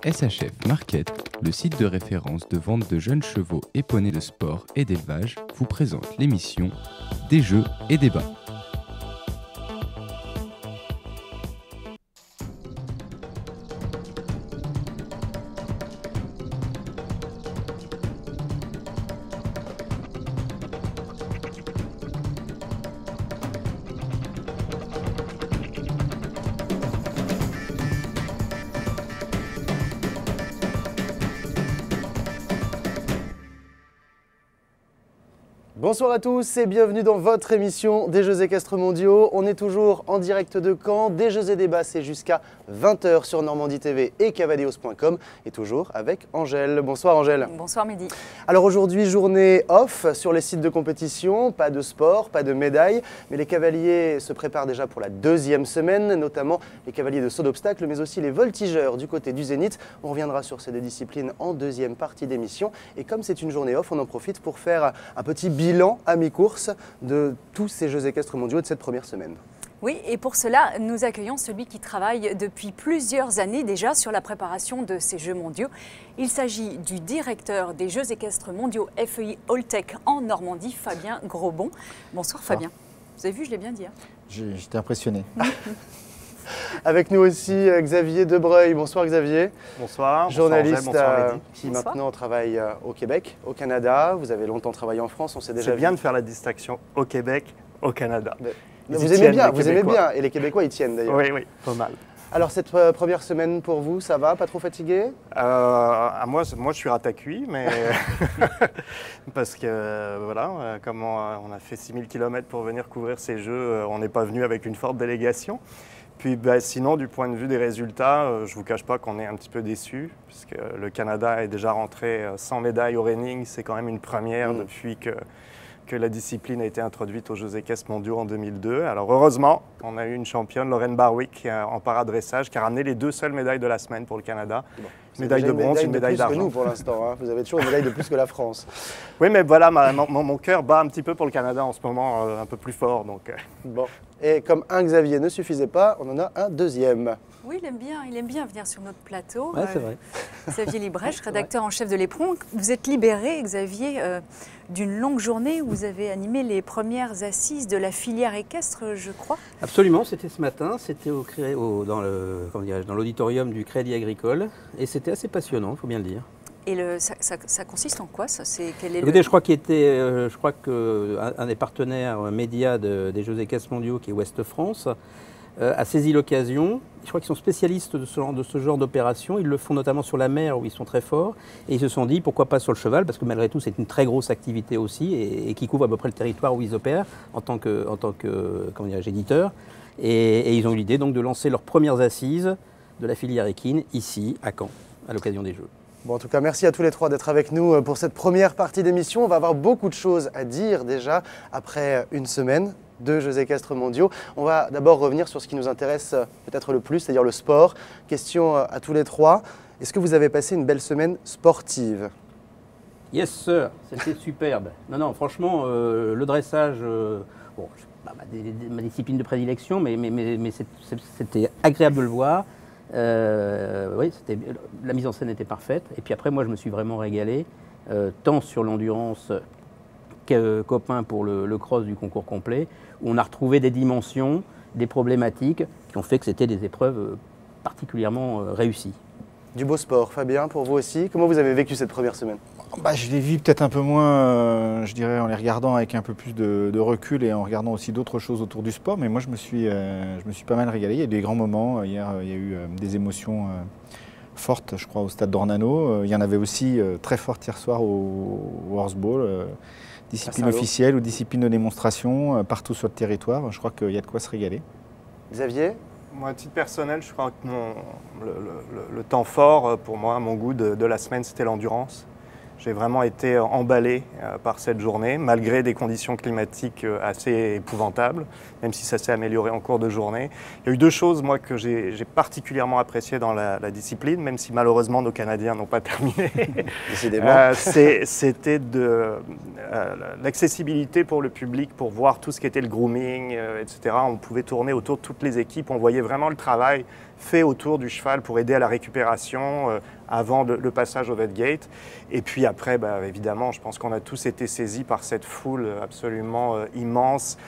SHF Market, le site de référence de vente de jeunes chevaux et poneys de sport et d'élevage, vous présente l'émission Des jeux et débats. Bonsoir à tous et bienvenue dans votre émission des Jeux équestres mondiaux. On est toujours en direct de Caen, des Jeux et débats, c'est jusqu'à 20 h sur Normandie TV et cavalios.com et toujours avec Angèle. Bonsoir Angèle. Bonsoir Mehdi. Alors aujourd'hui, journée off sur les sites de compétition, pas de sport, pas de médailles, mais les cavaliers se préparent déjà pour la deuxième semaine, notamment les cavaliers de saut d'obstacle, mais aussi les voltigeurs du côté du Zénith. On reviendra sur ces deux disciplines en deuxième partie d'émission et comme c'est une journée off, on en profite pour faire un petit bilan à mi-course de tous ces Jeux équestres mondiaux de cette première semaine. Oui, et pour cela, nous accueillons celui qui travaille depuis plusieurs années déjà sur la préparation de ces Jeux mondiaux. Il s'agit du directeur des Jeux équestres mondiaux FEI Alltech en Normandie, Fabien Grosbon. Bonsoir Fabien. Vous avez vu, je l'ai bien dit. J'étais impressionné. Avec nous aussi Xavier Debreuil. Bonsoir Xavier. Bonsoir. Journaliste bonsoir, qui maintenant travaille au Québec, au Canada. Vous avez longtemps travaillé en France, on s'est déjà C'est vu. bien de faire la distinction au Québec, au Canada. Vous aimez bien, et les Québécois y tiennent d'ailleurs. Oui, pas mal. Alors cette première semaine pour vous, ça va? Pas trop fatigué? Moi, je suis ratacuit, mais parce que voilà, comme on a fait 6000 km pour venir couvrir ces Jeux, on n'est pas venu avec une forte délégation. Puis sinon, du point de vue des résultats, je ne vous cache pas qu'on est un petit peu déçus, puisque le Canada est déjà rentré sans médaille au reining. C'est quand même une première depuis que la discipline a été introduite aux Jeux équestres mondiaux en 2002. Alors heureusement, on a eu une championne, Lorraine Barwick, en paradressage, qui a ramené les deux seules médailles de la semaine pour le Canada. Bon, médaille de bronze, une médaille d'argent. Plus que nous pour l'instant, hein. Vous avez toujours une médaille de plus que la France. Oui, mais voilà, mon cœur bat un petit peu pour le Canada en ce moment, un peu plus fort. Donc. Bon. Et comme un Xavier ne suffisait pas, on en a un deuxième. Oui, il aime bien venir sur notre plateau. Ouais, c'est vrai. Xavier Librèche, rédacteur en chef de l'Éperon. Vous êtes libéré, Xavier, d'une longue journée où vous avez animé les premières assises de la filière équestre, je crois. Absolument, c'était ce matin, c'était dans l'auditorium du Crédit Agricole et c'était assez passionnant, il faut bien le dire. Et ça consiste en quoi ça? Écoutez, je crois qu'un des partenaires médias des Jeux équestres mondiaux, qui est Ouest France, a saisi l'occasion. Je crois qu'ils sont spécialistes de ce genre d'opération. Ils le font notamment sur la mer où ils sont très forts. Et ils se sont dit pourquoi pas sur le cheval, parce que malgré tout c'est une très grosse activité aussi et qui couvre à peu près le territoire où ils opèrent en tant que éditeur. Et ils ont eu l'idée donc de lancer leurs premières assises de la filière équine ici à Caen à l'occasion des Jeux. Bon, en tout cas, merci à tous les trois d'être avec nous pour cette première partie d'émission. On va avoir beaucoup de choses à dire déjà après une semaine de Jeux équestres mondiaux. On va d'abord revenir sur ce qui nous intéresse peut-être le plus, c'est-à-dire le sport. Question à tous les trois. Est-ce que vous avez passé une belle semaine sportive? Yes sir, c'était superbe. Non, franchement, le dressage, ma discipline de prédilection, mais c'était agréable de le voir. Oui, la mise en scène était parfaite. Et puis après, moi, je me suis vraiment régalé, tant sur l'endurance qu'open pour le cross du concours complet, où on a retrouvé des dimensions, des problématiques qui ont fait que c'était des épreuves particulièrement réussies. Du beau sport, Fabien, pour vous aussi. Comment vous avez vécu cette première semaine? Je l'ai vu peut-être un peu moins, je dirais, en les regardant avec un peu plus de recul et en regardant aussi d'autres choses autour du sport. Mais moi, je me suis pas mal régalé. Il y a eu des grands moments. Hier, il y a eu des émotions fortes, je crois, au stade d'Ornano. Il y en avait aussi très fortes hier soir au Horseball. Discipline officielle ou discipline de démonstration, partout sur le territoire. Je crois qu'il y a de quoi se régaler. Xavier? Moi, à titre personnel, je crois que le temps fort, pour moi, mon goût de la semaine, c'était l'endurance. J'ai vraiment été emballé par cette journée, malgré des conditions climatiques assez épouvantables, même si ça s'est amélioré en cours de journée. Il y a eu deux choses, moi, que j'ai particulièrement appréciées dans la discipline, même si malheureusement nos Canadiens n'ont pas terminé. C'était l'accessibilité pour le public, pour voir tout ce qu'était le grooming, etc. On pouvait tourner autour de toutes les équipes, on voyait vraiment le travail fait autour du cheval pour aider à la récupération avant le passage au vet gate. Et puis après, évidemment, je pense qu'on a tous été saisis par cette foule absolument immense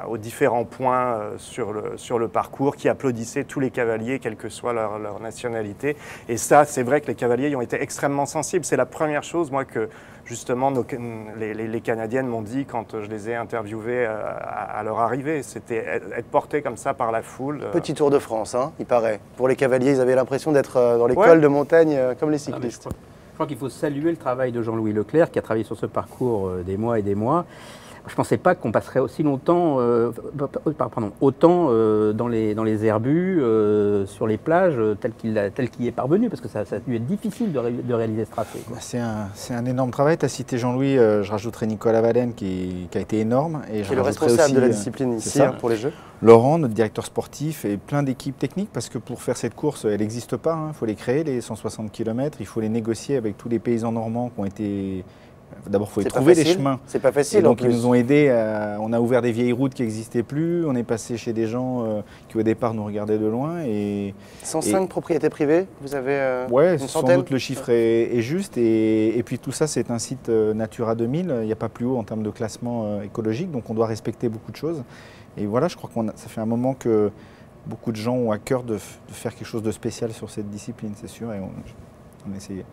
aux différents points sur le parcours qui applaudissaient tous les cavaliers, quelle que soit leur nationalité. Et ça, c'est vrai que les cavaliers y ont été extrêmement sensibles. C'est la première chose, moi, que justement les Canadiennes m'ont dit quand je les ai interviewées à leur arrivée. C'était être porté comme ça par la foule. Petit Tour de France, hein, il paraît. Pour les cavaliers, ils avaient l'impression d'être dans les cols de montagne comme les cyclistes. Je crois qu'il faut saluer le travail de Jean-Louis Leclerc qui a travaillé sur ce parcours des mois et des mois. Je ne pensais pas qu'on passerait aussi longtemps, autant dans les herbus, sur les plages, tel qu'il est parvenu, parce que ça a dû être difficile de réaliser ce tracé. C'est un énorme travail. Tu as cité Jean-Louis, je rajouterai Nicolas Valène qui a été énorme. Et qui est le responsable aussi, de la discipline ici pour les Jeux. Laurent, notre directeur sportif, et plein d'équipes techniques, parce que pour faire cette course, elle n'existe pas. Il faut les créer, les 160 km. Il faut les négocier avec tous les paysans normands qui ont été... D'abord, il faut trouver les chemins. C'est pas facile. Et donc, ils nous ont aidés. On a ouvert des vieilles routes qui n'existaient plus. On est passé chez des gens qui, au départ, nous regardaient de loin. 105 propriétés privées, vous avez ouais, une centaine. Sans doute le chiffre est juste. Et puis, tout ça, c'est un site Natura 2000. Il n'y a pas plus haut en termes de classement écologique. Donc, on doit respecter beaucoup de choses. Et voilà, je crois que ça fait un moment que beaucoup de gens ont à cœur de faire quelque chose de spécial sur cette discipline, c'est sûr. Et on a essayé.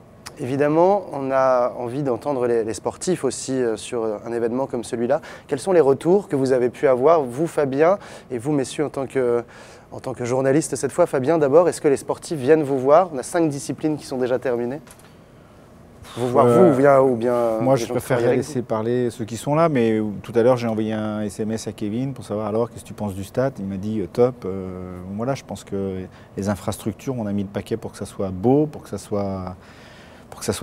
Évidemment, on a envie d'entendre les sportifs aussi sur un événement comme celui-là. Quels sont les retours que vous avez pu avoir, vous Fabien, et vous messieurs en tant que journaliste cette fois? Fabien d'abord, est-ce que les sportifs viennent vous voir? On a 5 disciplines qui sont déjà terminées. Vous voir ou bien moi, je préfère laisser parler ceux qui sont là, mais tout à l'heure, j'ai envoyé un SMS à Kevin pour savoir alors qu'est-ce que tu penses du stade. Il m'a dit top. Voilà, je pense que les infrastructures, on a mis le paquet pour que ça soit beau, pour que ça soit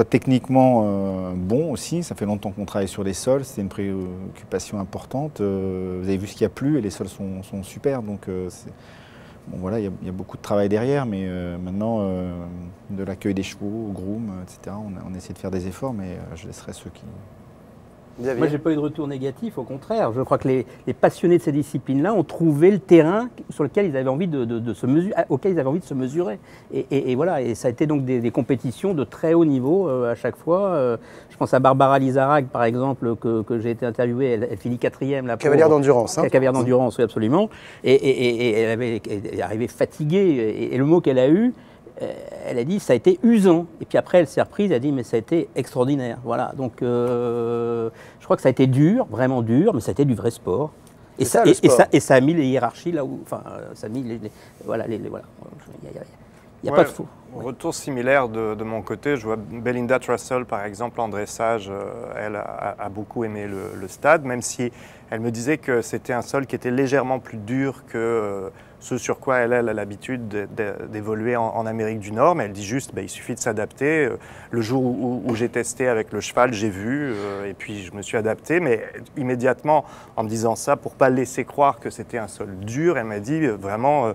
techniquement bon aussi. Ça fait longtemps qu'on travaille sur les sols, c'est une préoccupation importante. Vous avez vu ce qu'il y a plu et les sols sont super. Donc bon, voilà, il y a beaucoup de travail derrière, mais maintenant, de l'accueil des chevaux, au groom, etc., on essaie de faire des efforts, mais je laisserai ceux qui... Moi, je n'ai pas eu de retour négatif, au contraire. Je crois que les passionnés de ces disciplines-là ont trouvé le terrain sur lequel ils avaient envie auquel ils avaient envie de se mesurer. Et voilà, et ça a été donc des compétitions de très haut niveau à chaque fois. Je pense à Barbara Lizarrague, par exemple, que j'ai été interviewée. Elle finit 4e. Cavalière d'endurance. Cavalière d'endurance, oui, absolument. Et elle est arrivée fatiguée. Et le mot qu'elle a eu, elle a dit ça a été usant. Et puis après, elle s'est reprise, elle a dit mais ça a été extraordinaire. Voilà, donc je crois que ça a été dur, vraiment dur, mais ça a été du vrai sport. Et ça a mis les hiérarchies là où, enfin, ça a mis voilà. Il n'y a pas de faux. Retour similaire de mon côté, je vois Belinda Trussell par exemple en dressage, elle a beaucoup aimé le stade, même si elle me disait que c'était un sol qui était légèrement plus dur que ce sur quoi elle a l'habitude d'évoluer en Amérique du Nord, mais elle dit juste il suffit de s'adapter. Le jour où j'ai testé avec le cheval, j'ai vu et puis je me suis adapté, mais immédiatement en me disant ça, pour ne pas laisser croire que c'était un sol dur, elle m'a dit vraiment...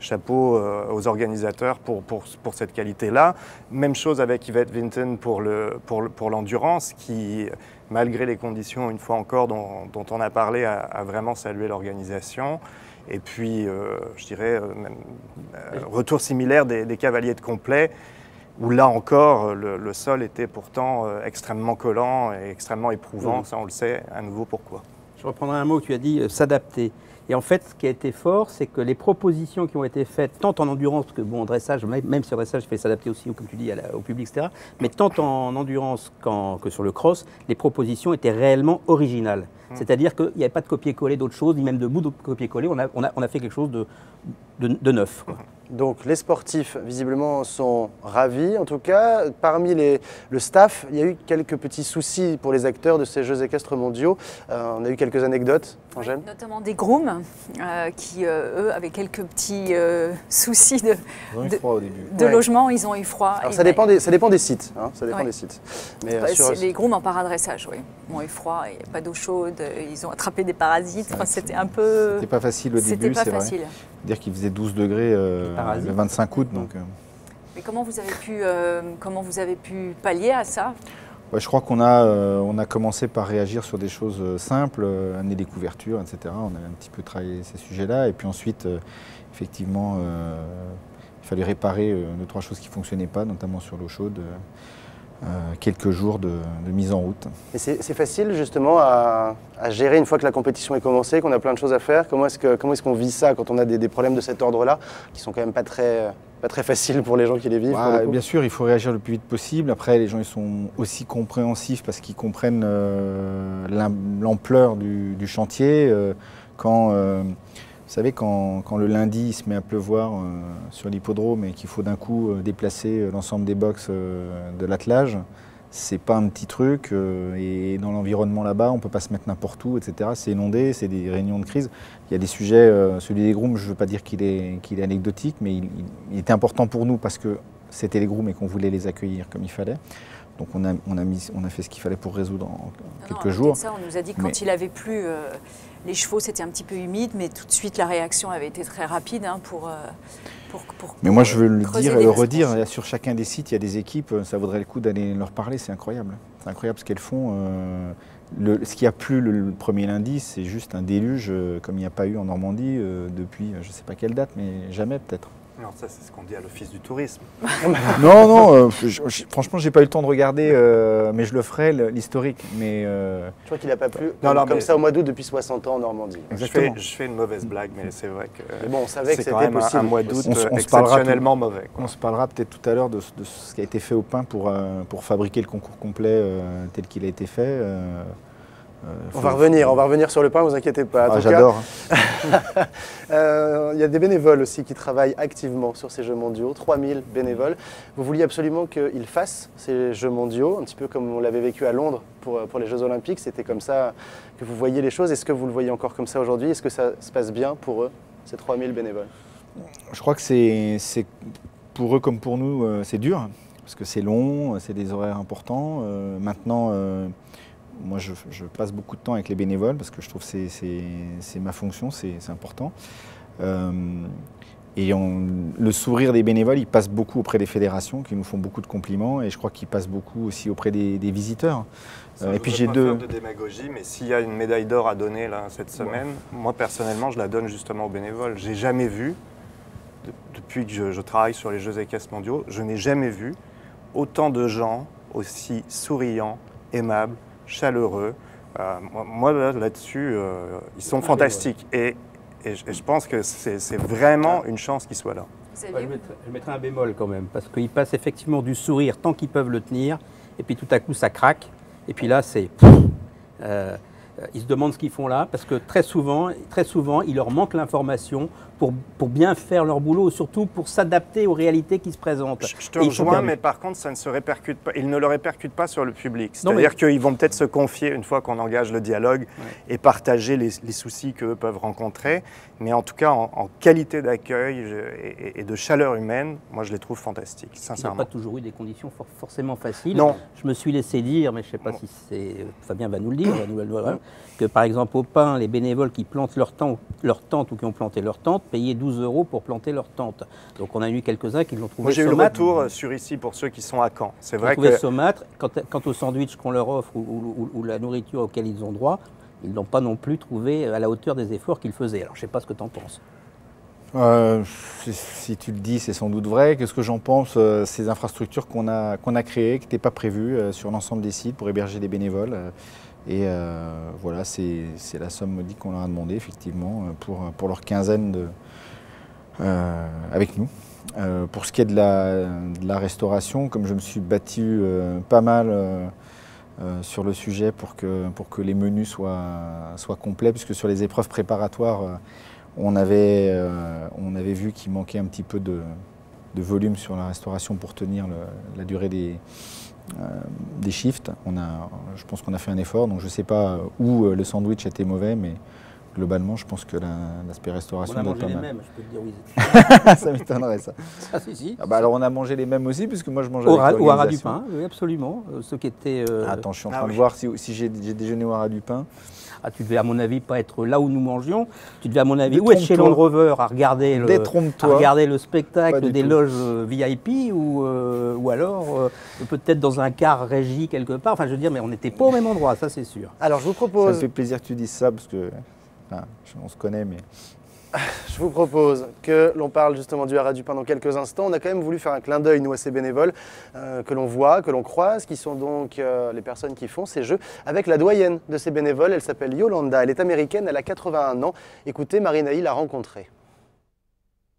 chapeau aux organisateurs pour cette qualité-là. Même chose avec Yvette Vinton pour l'endurance qui, malgré les conditions, une fois encore, dont on a parlé, a vraiment salué l'organisation. Et puis, je dirais, retour similaire des cavaliers de complet, où là encore, le sol était pourtant extrêmement collant et extrêmement éprouvant. Ça, on le sait à nouveau pourquoi. Je reprendrai un mot que tu as dit, s'adapter. Et en fait, ce qui a été fort, c'est que les propositions qui ont été faites, tant en endurance, parce que bon, en dressage, même sur le dressage, il fallait s'adapter aussi, comme tu dis, au public, etc., mais tant en endurance que sur le cross, les propositions étaient réellement originales. C'est-à-dire qu'il n'y avait pas de copier-coller d'autres choses, ni même de bout de copier-coller, on a fait quelque chose de neuf, quoi. Donc les sportifs, visiblement, sont ravis. En tout cas, parmi le staff, il y a eu quelques petits soucis pour les acteurs de ces Jeux équestres mondiaux. On a eu quelques anecdotes, Angèle. Notamment des grooms qui, eux, avaient quelques petits soucis de logement. Ils ont eu froid. Alors, ça dépend des sites. Hein, ça dépend des sites. Mais, les grooms en paradressage, oui. Ils ont eu froid, il n'y a pas d'eau chaude, ils ont attrapé des parasites. Enfin, c'était un peu... C'était pas facile au début, c'est vrai. Dire qu'il faisait 12 degrés le 25 août. Donc, Mais comment vous avez pu pallier à ça? Ouais, je crois qu'on a commencé par réagir sur des choses simples, amener des couvertures, etc. On a un petit peu travaillé ces sujets-là. Et puis ensuite, effectivement, il fallait réparer 2-3 choses qui ne fonctionnaient pas, notamment sur l'eau chaude. Quelques jours de mise en route. Et c'est facile justement à gérer une fois que la compétition est commencée, qu'on a plein de choses à faire. Comment est-ce qu'on vit ça quand on a des problèmes de cet ordre-là, qui sont quand même pas très faciles pour les gens qui les vivent? Bien sûr, il faut réagir le plus vite possible. Après, les gens ils sont aussi compréhensifs parce qu'ils comprennent l'ampleur du chantier. Vous savez, quand le lundi il se met à pleuvoir sur l'hippodrome et qu'il faut d'un coup déplacer l'ensemble des box de l'attelage, c'est pas un petit truc. Et dans l'environnement là-bas, on peut pas se mettre n'importe où, etc. C'est inondé, c'est des réunions de crise. Il y a des sujets, celui des grooms, je ne veux pas dire qu'il est anecdotique, mais il était important pour nous parce que c'était les grooms et qu'on voulait les accueillir comme il fallait. Donc on a fait ce qu'il fallait pour résoudre en quelques jours. Ça, on nous a dit que quand il avait plu, les chevaux c'était un petit peu humide, mais tout de suite la réaction avait été très rapide pour mais moi je veux le dire et le redire, sur chacun des sites il y a des équipes, ça vaudrait le coup d'aller leur parler, c'est incroyable. C'est incroyable ce qu'elles font. Ce qui a plu le premier lundi, c'est juste un déluge comme il n'y a pas eu en Normandie depuis je ne sais pas quelle date, mais jamais peut-être. Non, ça c'est ce qu'on dit à l'Office du tourisme. Non, franchement, j'ai pas eu le temps de regarder, mais je le ferai, l'historique. Mais je crois qu'il n'a pas plu comme ça au mois d'août depuis 60 ans en Normandie. Exactement. Je fais une mauvaise blague, mais c'est vrai que mais bon, on savait que c'était c'était possible. Un mois d'août exceptionnellement mauvais. On se parlera peut-être tout à l'heure de ce qui a été fait au pain pour fabriquer le concours complet tel qu'il a été fait. On va revenir sur le pain, ne vous inquiétez pas. J'adore. Il y a des bénévoles aussi qui travaillent activement sur ces Jeux mondiaux, 3000 bénévoles. Vous vouliez absolument qu'ils fassent ces Jeux mondiaux, un petit peu comme on l'avait vécu à Londres pour les Jeux olympiques. C'était comme ça que vous voyiez les choses. Est-ce que vous le voyez encore comme ça aujourd'hui? Est-ce que ça se passe bien pour eux, ces 3000 bénévoles? Je crois que c'est pour eux comme pour nous, c'est dur, parce que c'est long, c'est des horaires importants. Maintenant, moi, je passe beaucoup de temps avec les bénévoles parce que je trouve que c'est ma fonction, c'est important. Et le sourire des bénévoles, il passe beaucoup auprès des fédérations qui nous font beaucoup de compliments et je crois qu'il passe beaucoup aussi auprès des visiteurs. Et puis j'ai deux. Faire de démagogie, mais s'il y a une médaille d'or à donner là cette semaine, moi personnellement, je la donne justement aux bénévoles. J'ai jamais vu, depuis que je travaille sur les Jeux équestres mondiaux, je n'ai jamais vu autant de gens aussi souriants, aimables, chaleureux. Moi, là-dessus, ils sont fantastiques. Et je pense que c'est vraiment une chance qu'ils soient là. Je mettrai un bémol quand même, parce qu'ils passent effectivement du sourire tant qu'ils peuvent le tenir, et puis tout à coup, ça craque. Et puis là, c'est... ils se demandent ce qu'ils font là, parce que très souvent, il leur manque l'information pour bien faire leur boulot, surtout pour s'adapter aux réalités qui se présentent. Je te rejoins, mais par contre, ça ne se répercute pas. Ils ne le répercutent pas sur le public. C'est-à-dire qu'ils vont peut-être se confier une fois qu'on engage le dialogue et partager les soucis qu'eux peuvent rencontrer. Mais en tout cas, en qualité d'accueil et de chaleur humaine, moi, je les trouve fantastiques, sincèrement. Il n'y a pas toujours eu des conditions forcément faciles. Non. Je me suis laissé dire, mais je ne sais pas si c'est... Fabien va nous le dire, que par exemple au Pain, les bénévoles qui plantent leur tente ou qui ont planté leur tente payaient 12 € pour planter leur tente. Donc on a eu quelques-uns qui l'ont trouvé. Moi j'ai eu le retour sur ici pour ceux qui sont à Caen. C'est vrai que saumâtre. Quant au sandwich qu'on leur offre ou la nourriture auquel ils ont droit, ils n'ont pas non plus trouvé à la hauteur des efforts qu'ils faisaient. Alors je ne sais pas ce que tu en penses. Si tu le dis, c'est sans doute vrai. Qu'est-ce que j'en pense? Ces infrastructures qu'on a créées, qui n'étaient pas prévues sur l'ensemble des sites pour héberger des bénévoles. Et voilà, c'est la somme modique qu'on leur a demandé, effectivement, pour leur quinzaine avec nous. Pour ce qui est de la restauration, comme je me suis battu pas mal sur le sujet pour que les menus soient complets, puisque sur les épreuves préparatoires, on avait vu qu'il manquait un petit peu de volume sur la restauration pour tenir la durée des shifts. Je pense qu'on a fait un effort, donc je ne sais pas où le sandwich était mauvais, mais globalement, je pense que l'aspect restauration On a doit mangé être les pas mal. mêmes, je peux te dire oui. Ça m'étonnerait ça. Ah si, si. Ah bah alors on a mangé les mêmes aussi, puisque moi je mange Au avec Haras du l'organisation. Pin, oui, absolument. Ceux qui étaient. Attends, je suis en train Ah de oui. voir si j'ai déjeuné au Haras du Pin. Ah, tu devais, à mon avis, pas être là où nous mangions. Tu devais, à mon avis, ou être chez Détrompe-toi. Land Rover à regarder Détrompe-toi. le Pas spectacle du des tout. loges VIP ou alors peut-être dans un car régie quelque part. Enfin, je veux dire, mais on n'était pas au même endroit, ça c'est sûr. Alors je vous Ça me propose, fait plaisir que tu dises ça, parce que enfin, on se connaît, mais que l'on parle justement du Haras du Pin dans quelques instants. On a quand même voulu faire un clin d'œil, nous, à ces bénévoles que l'on voit, que l'on croise, qui sont donc les personnes qui font ces jeux, avec la doyenne de ces bénévoles. Elle s'appelle Yolanda, elle est américaine, elle a 81 ans. Écoutez, Marinaï l'a rencontrée.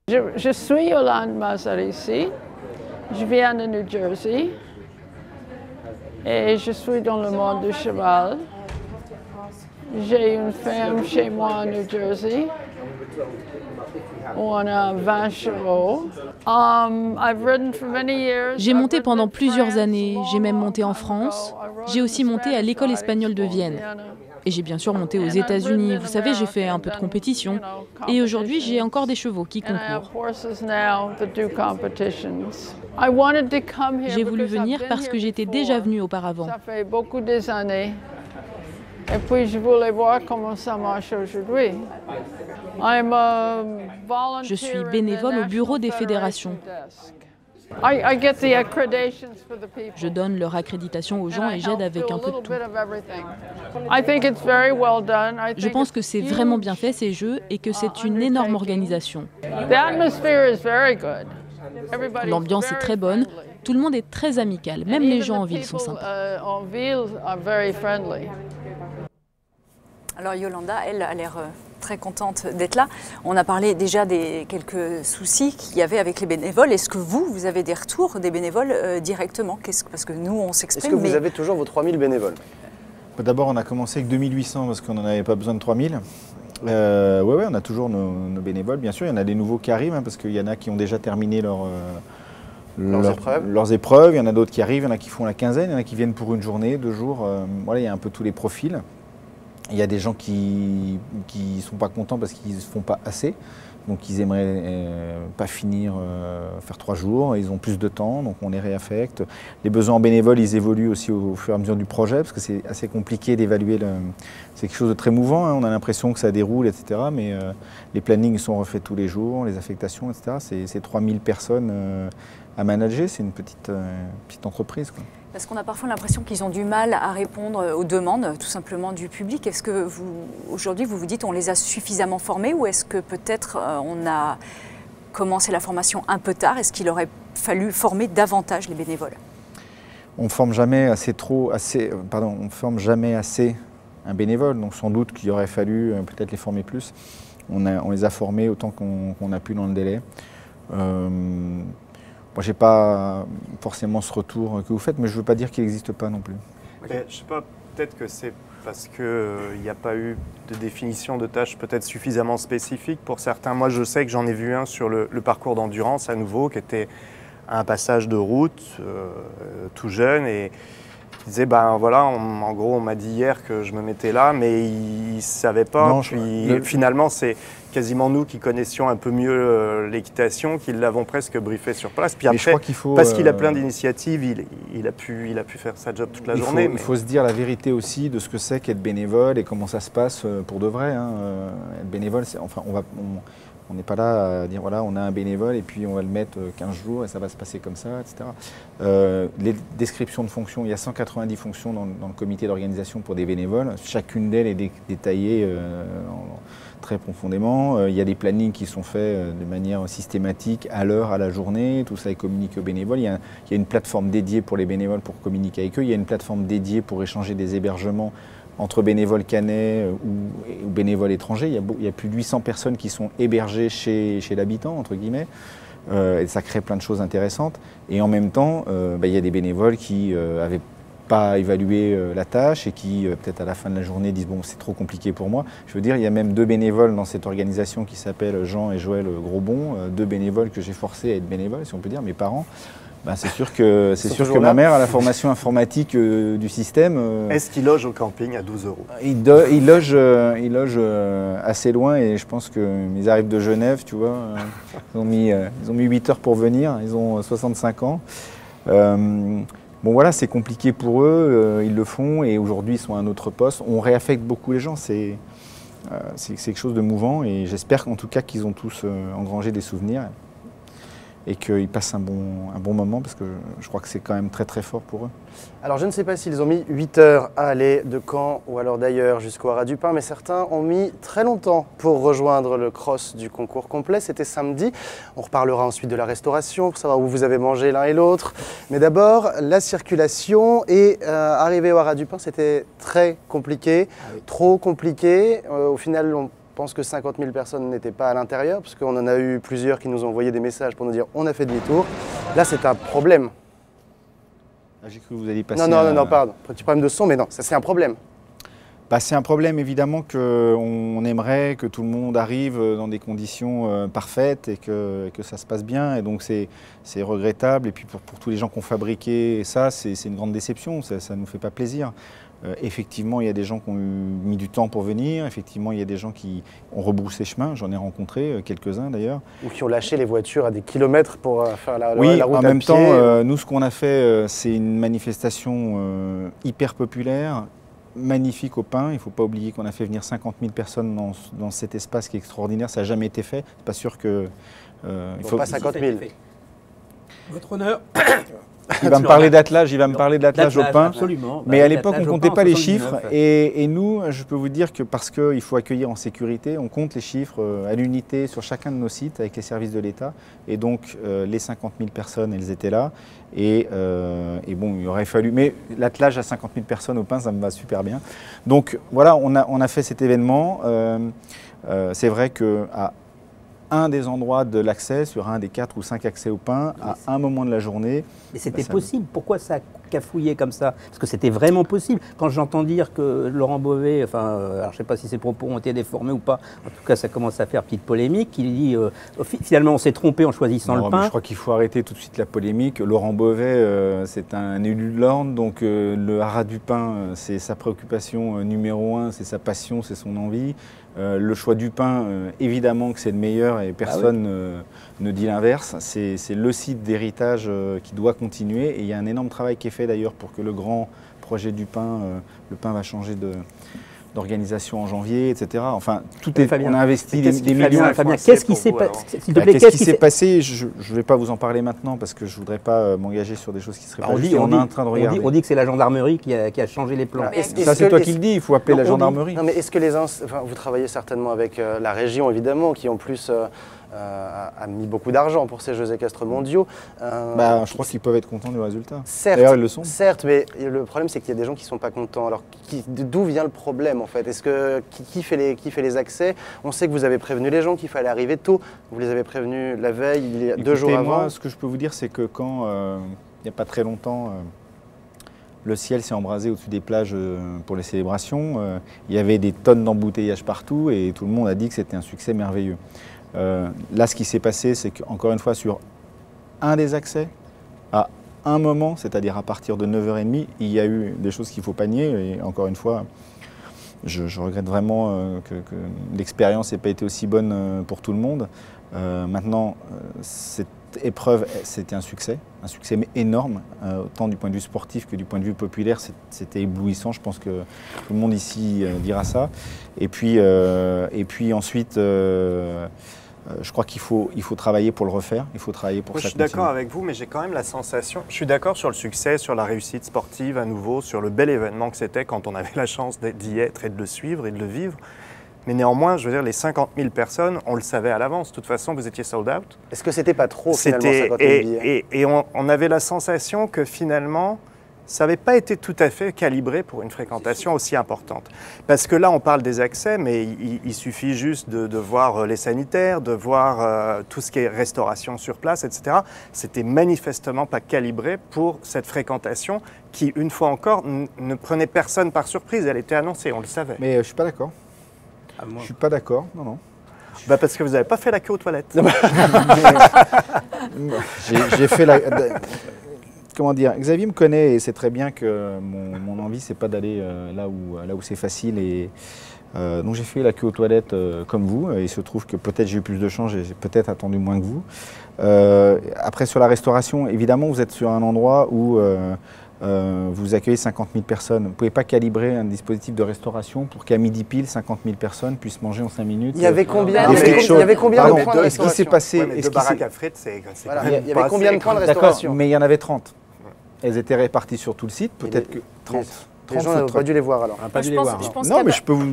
Je suis Yolande Mazzarisi, je viens de New Jersey et je suis dans le monde du cheval. J'ai une ferme chez moi en New Jersey où on a 20 chevaux. J'ai monté pendant plusieurs années, j'ai même monté en France, j'ai aussi monté à l'école espagnole de Vienne. Et j'ai bien sûr monté aux États-Unis, vous savez, j'ai fait un peu de compétition. Et aujourd'hui, j'ai encore des chevaux qui concourent. J'ai voulu venir parce que j'étais déjà venue auparavant. Ça fait beaucoup des années. Et puis je voulais voir comment ça marche aujourd'hui. Je suis bénévole au bureau des fédérations. Je donne leur accréditation aux gens et j'aide avec un peu de tout. Je pense que c'est vraiment bien fait ces jeux et que c'est une énorme organisation. L'ambiance est très bonne, tout le monde est très amical, même les gens en ville sont sympas. Alors Yolanda, elle a l'air très contente d'être là. On a parlé déjà des quelques soucis qu'il y avait avec les bénévoles. Est-ce que vous avez des retours des bénévoles directement? Parce que nous, on s'exprime. Est-ce que vous avez toujours vos 3000 bénévoles? d'abord on a commencé avec 2800 parce qu'on n'en avait pas besoin de 3000. Ouais, on a toujours nos bénévoles, bien sûr. Il y en a des nouveaux qui arrivent, hein, parce qu'il y en a qui ont déjà terminé leurs épreuves. Il y en a d'autres qui arrivent, il y en a qui font la quinzaine, il y en a qui viennent pour une journée, 2 jours. Voilà, il y a un peu tous les profils. Il y a des gens qui ne sont pas contents parce qu'ils ne font pas assez. Donc ils aimeraient pas finir, faire 3 jours, ils ont plus de temps, donc on les réaffecte. Les besoins en bénévoles, ils évoluent aussi au fur et à mesure du projet, parce que c'est assez compliqué d'évaluer. C'est quelque chose de très mouvant, hein, on a l'impression que ça déroule, etc. Mais les plannings sont refaits tous les jours, les affectations, etc. C'est 3000 personnes à manager, c'est une petite entreprise, quoi. Parce qu'on a parfois l'impression qu'ils ont du mal à répondre aux demandes, tout simplement, du public. Est-ce que aujourd'hui, vous vous dites on les a suffisamment formés, ou est-ce que peut-être on a commencé la formation un peu tard? Est-ce qu'il aurait fallu former davantage les bénévoles? On ne forme jamais assez un bénévole, donc sans doute qu'il aurait fallu peut-être les former plus. On les a formés autant qu'on a pu dans le délai. Moi, je n'ai pas forcément ce retour que vous faites, mais je ne veux pas dire qu'il n'existe pas non plus. Je ne sais pas, peut-être que c'est parce qu'il n'y a pas eu de définition de tâches peut-être suffisamment spécifiques pour certains. Moi, je sais que j'en ai vu un sur le parcours d'endurance à nouveau, qui était un passage de route tout jeune, et qui disait, ben voilà, en gros, on m'a dit hier que je me mettais là, mais il ne savait pas. Non, finalement, c'est quasiment nous qui connaissions un peu mieux l'équitation, qui l'avons presque briefé sur place. Puis après, parce qu'il a plein d'initiatives, il a pu faire sa job toute la journée. Il faut se dire la vérité aussi de ce que c'est qu'être bénévole et comment ça se passe pour de vrai. Hein. Être bénévole, on n'est pas là à dire voilà, on a un bénévole et puis on va le mettre 15 jours et ça va se passer comme ça, etc. Les descriptions de fonctions, il y a 190 fonctions dans le comité d'organisation pour des bénévoles. Chacune d'elles est détaillée très profondément. Il y a des plannings qui sont faits de manière systématique, à l'heure, à la journée. Tout ça est communiqué aux bénévoles. Il y a une plateforme dédiée pour les bénévoles pour communiquer avec eux. Il y a une plateforme dédiée pour échanger des hébergements entre bénévoles caennais ou bénévoles étrangers. Il y a plus de 800 personnes qui sont hébergées chez l'habitant, entre guillemets. Et ça crée plein de choses intéressantes. Et en même temps, il y a des bénévoles qui avaient pas évaluer la tâche et qui, peut-être à la fin de la journée, disent « bon, c'est trop compliqué pour moi ». Je veux dire, il y a même 2 bénévoles dans cette organisation qui s'appellent Jean et Joël Grosbon, 2 bénévoles que j'ai forcés à être bénévoles, si on peut dire, mes parents. Ben, c'est sûr que ma mère a la formation informatique du système. Est-ce qu'il loge au camping à 12 €? Il loge assez loin et je pense qu'ils arrivent de Genève, tu vois. Ils ont mis 8 heures pour venir, ils ont 65 ans. Bon voilà, c'est compliqué pour eux, ils le font et aujourd'hui ils sont à un autre poste. On réaffecte beaucoup les gens, c'est quelque chose de mouvant et j'espère en tout cas qu'ils ont tous engrangé des souvenirs. Et qu'ils passent un bon moment parce que je crois que c'est quand même très très fort pour eux. Alors je ne sais pas s'ils ont mis 8 heures à aller de Caen ou alors d'ailleurs jusqu'au Haras du Pin, mais certains ont mis très longtemps pour rejoindre le cross du concours complet. C'était samedi. On reparlera ensuite de la restauration pour savoir où vous avez mangé l'un et l'autre. Mais d'abord, la circulation et arriver au Haras du Pin, c'était très compliqué, trop compliqué. Au final, je pense que 50 000 personnes n'étaient pas à l'intérieur, parce qu'on en a eu plusieurs qui nous ont envoyé des messages pour nous dire on a fait demi-tour. Là, c'est un problème. Ah, j'ai cru que vous alliez passer. Non, pardon. Petit problème de son, mais non, ça c'est un problème. Bah, c'est un problème évidemment qu'on aimerait que tout le monde arrive dans des conditions parfaites et que ça se passe bien. Et donc c'est regrettable. Et puis pour tous les gens qui ont fabriqué ça, c'est une grande déception. Ça ne nous fait pas plaisir. Effectivement, il y a des gens qui ont mis du temps pour venir. Effectivement, il y a des gens qui ont rebroussé chemin. J'en ai rencontré quelques-uns d'ailleurs. Ou qui ont lâché les voitures à des kilomètres pour faire la route oui, à pied. en même temps, nous, ce qu'on a fait, c'est une manifestation hyper populaire, magnifique au Pin. Il ne faut pas oublier qu'on a fait venir 50 000 personnes dans cet espace qui est extraordinaire. Ça n'a jamais été fait. C'est pas sûr que... il faut pas 50 000. Votre honneur. Il va me parler d'attelage, au Pin. Absolument. Mais à l'époque, on ne comptait pas les chiffres. Et nous, je peux vous dire que parce qu'il faut accueillir en sécurité, on compte les chiffres à l'unité sur chacun de nos sites avec les services de l'État. Et donc, les 50 000 personnes, elles étaient là. Et bon, il aurait fallu... Mais l'attelage à 50 000 personnes au Pin, ça me va super bien. Donc voilà, on a fait cet événement. C'est vrai qu'à un des endroits de l'accès, sur un des 4 ou 5 accès au Pin, à un moment de la journée. Mais c'était possible. Pourquoi ça a cafouillé comme ça? Parce que c'était vraiment possible. Quand j'entends dire que Laurent Beauvais, alors je ne sais pas si ses propos ont été déformés ou pas, en tout cas ça commence à faire petite polémique, il dit finalement on s'est trompé en choisissant le Pin. Je crois qu'il faut arrêter tout de suite la polémique. Laurent Beauvais, c'est un élu de l'Orne, donc le Haras du Pin, c'est sa préoccupation numéro 1, c'est sa passion, c'est son envie. Le choix du Pin, évidemment que c'est le meilleur et personne ne dit l'inverse. C'est le site d'héritage qui doit continuer et il y a un énorme travail qui est fait d'ailleurs pour que le grand projet du Pin, le Pin va changer d'organisation en janvier, etc. Enfin, tout est. Fabien, on a investi des millions. Fabien, qu'est-ce qui s'est passé? Qu'est-ce qui s'est passé? Je ne vais pas vous en parler maintenant parce que je ne voudrais pas m'engager sur des choses qui seraient pas justes. On est en train de regarder. On dit que c'est la gendarmerie qui a changé les plans. Ça, c'est toi qui le dis. Il faut appeler la gendarmerie. Non, mais est-ce que vous travaillez certainement avec la région, évidemment, qui en plus a mis beaucoup d'argent pour ces Jeux équestres mondiaux. Je crois qu'ils peuvent être contents du résultat. D'ailleurs, ils le sont. Certes, mais le problème, c'est qu'il y a des gens qui ne sont pas contents. Alors, d'où vient le problème, en fait? Est-ce que qui fait les accès? On sait que vous avez prévenu les gens qu'il fallait arriver tôt. Vous les avez prévenus la veille, il y a 2 jours avant. Moi, ce que je peux vous dire, c'est que quand, il n'y a pas très longtemps, le ciel s'est embrasé au-dessus des plages pour les célébrations, il y avait des tonnes d'embouteillages partout et tout le monde a dit que c'était un succès merveilleux. Là, ce qui s'est passé, c'est qu'encore une fois, sur un des accès, à un moment, c'est-à-dire à partir de 9h30, il y a eu des choses qu'il ne faut pas nier. Et encore une fois, je regrette vraiment que l'expérience n'ait pas été aussi bonne pour tout le monde. Maintenant, cette épreuve, c'était un succès énorme, autant du point de vue sportif que du point de vue populaire. C'était éblouissant, je pense que tout le monde ici dira ça. Et puis ensuite... je crois qu'il faut travailler pour le refaire, il faut travailler pour ça. Je suis d'accord avec vous, mais j'ai quand même la sensation, je suis d'accord sur le succès, sur la réussite sportive à nouveau, sur le bel événement que c'était quand on avait la chance d'y être et de le suivre et de le vivre. Mais néanmoins, je veux dire, les 50 000 personnes, on le savait à l'avance. De toute façon, vous étiez sold out. Est-ce que c'était pas trop finalement 50 000 billets? Et on avait la sensation que finalement, ça n'avait pas été tout à fait calibré pour une fréquentation aussi importante. Parce que là, on parle des accès, mais il suffit juste de voir les sanitaires, de voir tout ce qui est restauration sur place, etc. C'était manifestement pas calibré pour cette fréquentation qui, une fois encore, ne prenait personne par surprise. Elle était annoncée, on le savait. Mais je ne suis pas d'accord. Je ne suis pas d'accord, non. Bah parce que vous n'avez pas fait la queue aux toilettes. J'ai fait la... Comment dire, Xavier me connaît et sait très bien que mon envie, c'est pas d'aller là où c'est facile. Et, donc j'ai fait la queue aux toilettes comme vous. Et il se trouve que peut-être j'ai eu plus de chance, j'ai peut-être attendu moins que vous. Après, sur la restauration, évidemment, vous êtes sur un endroit où vous accueillez 50 000 personnes. Vous ne pouvez pas calibrer un dispositif de restauration pour qu'à midi pile, 50 000 personnes puissent manger en 5 minutes. Il y avait combien, il y avait combien de points de Est-ce qu'il s'est passé... Ouais, deux baraques à frites, c'est voilà, quand même il y avait combien de points de D'accord, restauration? mais il y en avait 30. Elles étaient réparties sur tout le site, peut-être que 30. Les gens n'ont pas dû les voir alors. Non, mais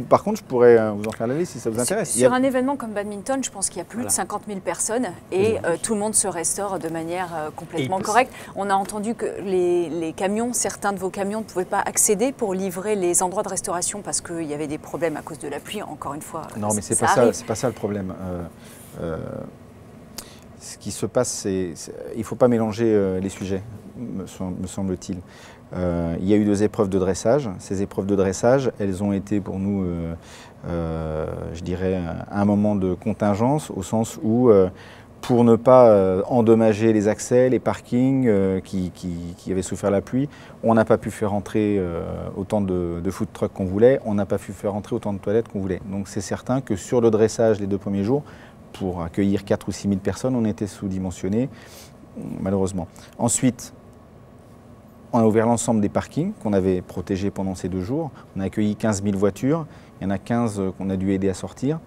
par contre, je pourrais vous en faire la liste si ça vous intéresse. Sur un événement comme badminton, je pense qu'il y a plus de 50 000 personnes et tout le monde se restaure de manière complètement correcte. On a entendu que les camions, certains de vos camions ne pouvaient pas accéder pour livrer les endroits de restauration parce qu'il y avait des problèmes à cause de la pluie, encore une fois. Non, mais c'est pas ça le problème. Ce qui se passe, il ne faut pas mélanger les sujets, me semble-t-il. Il y a eu 2 épreuves de dressage. Ces épreuves de dressage, elles ont été pour nous, je dirais, un moment de contingence, au sens où, pour ne pas endommager les accès, les parkings qui avaient souffert la pluie, on n'a pas pu faire entrer autant de food trucks qu'on voulait, on n'a pas pu faire entrer autant de toilettes qu'on voulait. Donc c'est certain que sur le dressage les 2 premiers jours, pour accueillir 4 ou 6 000 personnes, on était sous-dimensionné, malheureusement. Ensuite, on a ouvert l'ensemble des parkings qu'on avait protégés pendant ces 2 jours. On a accueilli 15 000 voitures. Il y en a 15 qu'on a dû aider à sortir.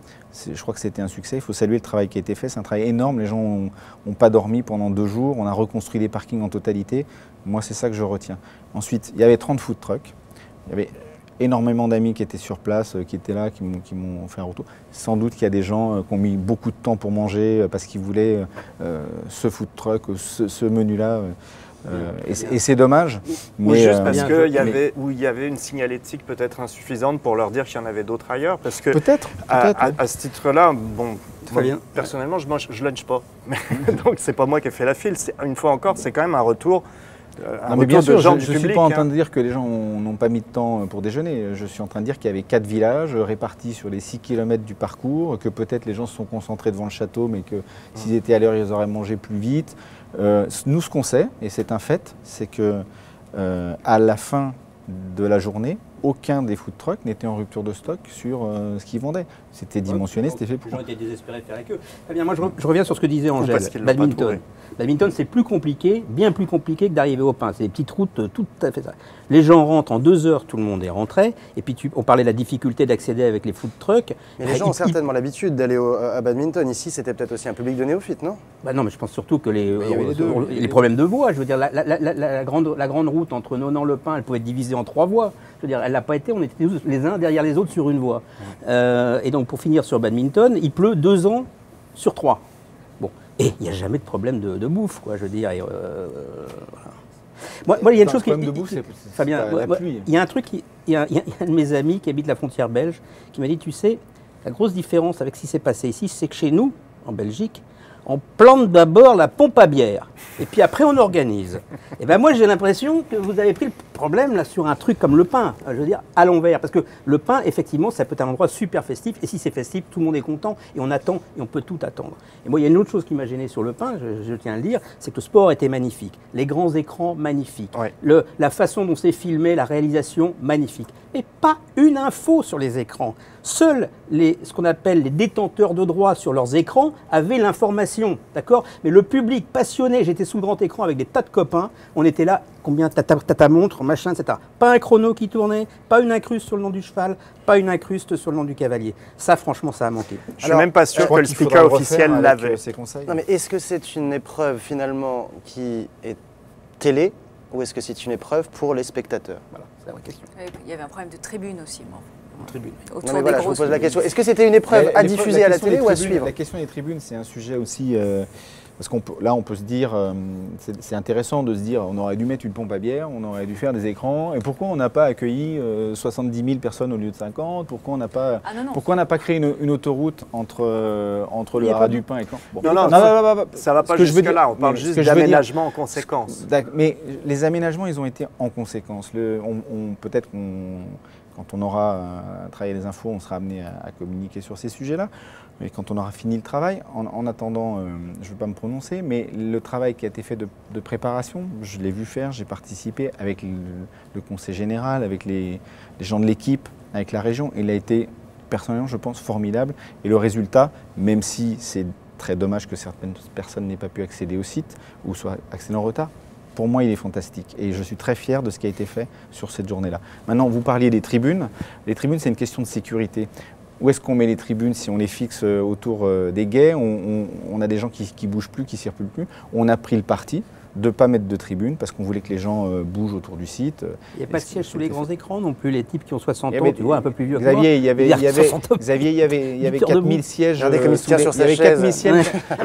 Je crois que c'était un succès. Il faut saluer le travail qui a été fait. C'est un travail énorme. Les gens n'ont pas dormi pendant 2 jours. On a reconstruit les parkings en totalité. Moi, c'est ça que je retiens. Ensuite, il y avait 30 food trucks. Il y avait énormément d'amis qui étaient sur place, qui étaient là, qui m'ont fait un retour. Sans doute qu'il y a des gens qui ont mis beaucoup de temps pour manger parce qu'ils voulaient ce food truck, ce menu-là. Et c'est dommage. Ou juste parce qu'il y avait une signalétique peut-être insuffisante pour leur dire qu'il y en avait d'autres ailleurs. Parce que peut-être. À ce titre-là, bon, moi, personnellement, je lunch pas. Donc c'est pas moi qui ai fait la file. Une fois encore, c'est quand même un retour. Mais bien sûr, je ne suis pas en train de dire que les gens n'ont pas mis de temps pour déjeuner. Je suis en train de dire qu'il y avait 4 villages répartis sur les 6 km du parcours, que peut-être les gens se sont concentrés devant le château, mais que s'ils étaient à l'heure, ils auraient mangé plus vite. Nous, ce qu'on sait, et c'est un fait, c'est que à la fin de la journée, aucun des food trucks n'était en rupture de stock sur ce qu'ils vendaient. C'était dimensionné, c'était fait pour. Les gens étaient désespérés de faire la queue. Très bien, moi je reviens sur ce que disait Angèle. Badminton. Badminton, c'est plus compliqué, bien plus compliqué que d'arriver au pain. C'est des petites routes, tout à fait ça. Les gens rentrent en 2 heures, tout le monde est rentré. Et puis on parlait de la difficulté d'accéder avec les food trucks. Mais les gens ont certainement l'habitude d'aller à badminton. Ici, c'était peut-être aussi un public de néophytes, non? Non, mais je pense surtout que les problèmes de voies. Je veux dire, la grande route entre Nonant-le-Pin, elle pouvait être divisée en 3 voies. Je veux dire, elle n'a pas été, on était les uns derrière les autres sur une voie. Et donc, pour finir sur badminton, il pleut 2 ans sur 3. Bon, et il n'y a jamais de problème de bouffe, quoi, je veux dire. Moi, il y a une chose qui... Fabien, il y a un truc, il y a un de mes amis qui habite la frontière belge qui m'a dit, tu sais, la grosse différence avec ce qui s'est passé ici, c'est que chez nous, en Belgique, on plante d'abord la pompe à bière, et puis après on organise. Et ben moi j'ai l'impression que vous avez pris le problème là sur un truc comme le pain, je veux dire à l'envers, parce que le pain effectivement ça peut être un endroit super festif, et si c'est festif tout le monde est content, et on attend, et on peut tout attendre. Et moi il y a une autre chose qui m'a gêné sur le pain, je tiens à le dire, c'est que le sport était magnifique, les grands écrans magnifiques, ouais. La façon dont c'est filmé, la réalisation magnifique, mais pas une info sur les écrans. Seuls ce qu'on appelle les détenteurs de droits sur leurs écrans avaient l'information, d'accord? Mais le public passionné, j'étais sous le grand écran avec des tas de copains, on était là, combien t'as ta montre, machin, etc. Pas un chrono qui tournait, pas une incruste sur le nom du cheval, pas une incruste sur le nom du cavalier. Ça, franchement, ça a manqué. Je suis même pas sûr que le speaker officiel l'avait. Non, mais est-ce que c'est une épreuve finalement qui est télé, ou est-ce que c'est une épreuve pour les spectateurs? Voilà, c'est la vraie question. Il y avait un problème de tribune aussi, moi. en tribune. Autour Non mais des voilà, je vous grosses- pose la question. Est-ce que c'était une épreuve à diffuser à la télé ou à suivre? La question des tribunes, c'est un sujet aussi... parce là, on peut se dire, c'est intéressant de se dire, on aurait dû mettre une pompe à bière, on aurait dû faire des écrans, et pourquoi on n'a pas accueilli 70 000 personnes au lieu de 50? Pourquoi on n'a pas, pourquoi on n'a pas créé une autoroute entre le Haras du Pin et Caen? Bon. Non, ça va pas jusque-là, on parle juste d'aménagement en conséquence. Mais les aménagements, ils ont été en conséquence. Peut-être quand on aura travaillé les infos, on sera amené à communiquer sur ces sujets-là. Mais quand on aura fini le travail, en attendant, je ne veux pas me prononcer, mais le travail qui a été fait de préparation, je l'ai vu faire, j'ai participé avec le conseil général, avec les gens de l'équipe, avec la région. Il a été, personnellement, je pense, formidable. Et le résultat, même si c'est très dommage que certaines personnes n'aient pas pu accéder au site ou soient accédées en retard, pour moi, il est fantastique. Et je suis très fier de ce qui a été fait sur cette journée-là. Maintenant, vous parliez des tribunes. Les tribunes, c'est une question de sécurité. Où est-ce qu'on met les tribunes si on les fixe autour des guets? On a des gens qui ne bougent plus, qui ne circulent plus. On a pris le parti de ne pas mettre de tribunes parce qu'on voulait que les gens bougent autour du site. Il n'y a pas de siège sous les grands écrans non plus, les types qui ont 60 ans, tu vois, un peu plus vieux Xavier, que moi. Xavier, il y avait 4000 sièges. Regardez comme il se tient sur sa chaise.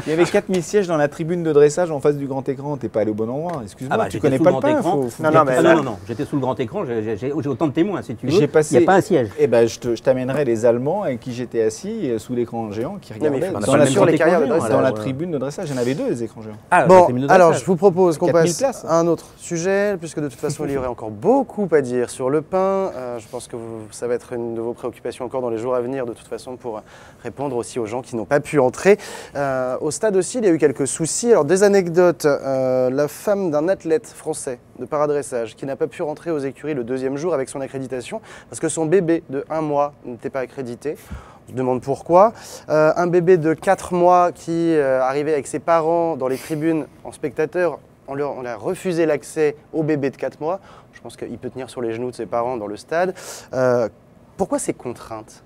Il y avait 4000 sièges dans la tribune de dressage en face du grand écran. Tu n'es pas allé au bon endroit. Excuse-moi, tu ne connais pas le pain. Non, j'étais sous le grand écran, j'ai autant de témoins si tu veux. Il n'y a pas un siège. Eh ben, je t'amènerai les Allemands avec qui j'étais assis sous l'écran géant qui regardaient sur les carrières de dressage. Dans la tribune de dressage. Il y en avait 2 des écrans géants. Bon, alors je vous propose qu'on passe 4000 places. à un autre sujet, puisque de toute façon il y aurait encore beaucoup à dire sur le pain. Je pense que ça va être une de vos préoccupations encore dans les jours à venir, de toute façon, pour répondre aussi aux gens qui n'ont pas pu entrer. Au stade aussi, il y a eu quelques soucis. Alors des anecdotes, la femme d'un athlète français de paradressage qui n'a pas pu rentrer aux écuries le 2e jour avec son accréditation, parce que son bébé de 1 mois n'était pas accrédité. On se demande pourquoi. Un bébé de 4 mois qui arrivait avec ses parents dans les tribunes en spectateur, on leur a refusé l'accès au bébé de 4 mois. Je pense qu'il peut tenir sur les genoux de ses parents dans le stade. Pourquoi ces contraintes?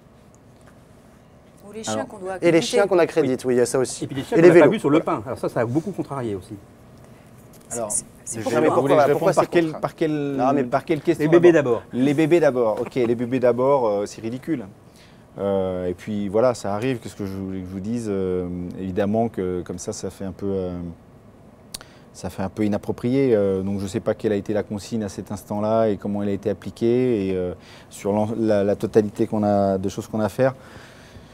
Ou les chiens qu'on doit Et accréditer. les chiens qu'on accrédite, oui, il y a ça aussi. Et puis les chiens Et qu'on n'a pas vélos. vus sur le pain. Alors ça a beaucoup contrarié aussi. Alors, C'est pourquoi- pourquoi par ces quelle contraintes par quelle question? Les bébés d'abord. Les bébés d'abord. Ok, les bébés d'abord, c'est ridicule. Et puis voilà, ça arrive. Qu'est-ce que je voulais que je vous dise? Évidemment que comme ça fait un peu. Ça fait un peu inapproprié, donc je ne sais pas quelle a été la consigne à cet instant-là et comment elle a été appliquée. Et sur la totalité de choses qu'on a à faire,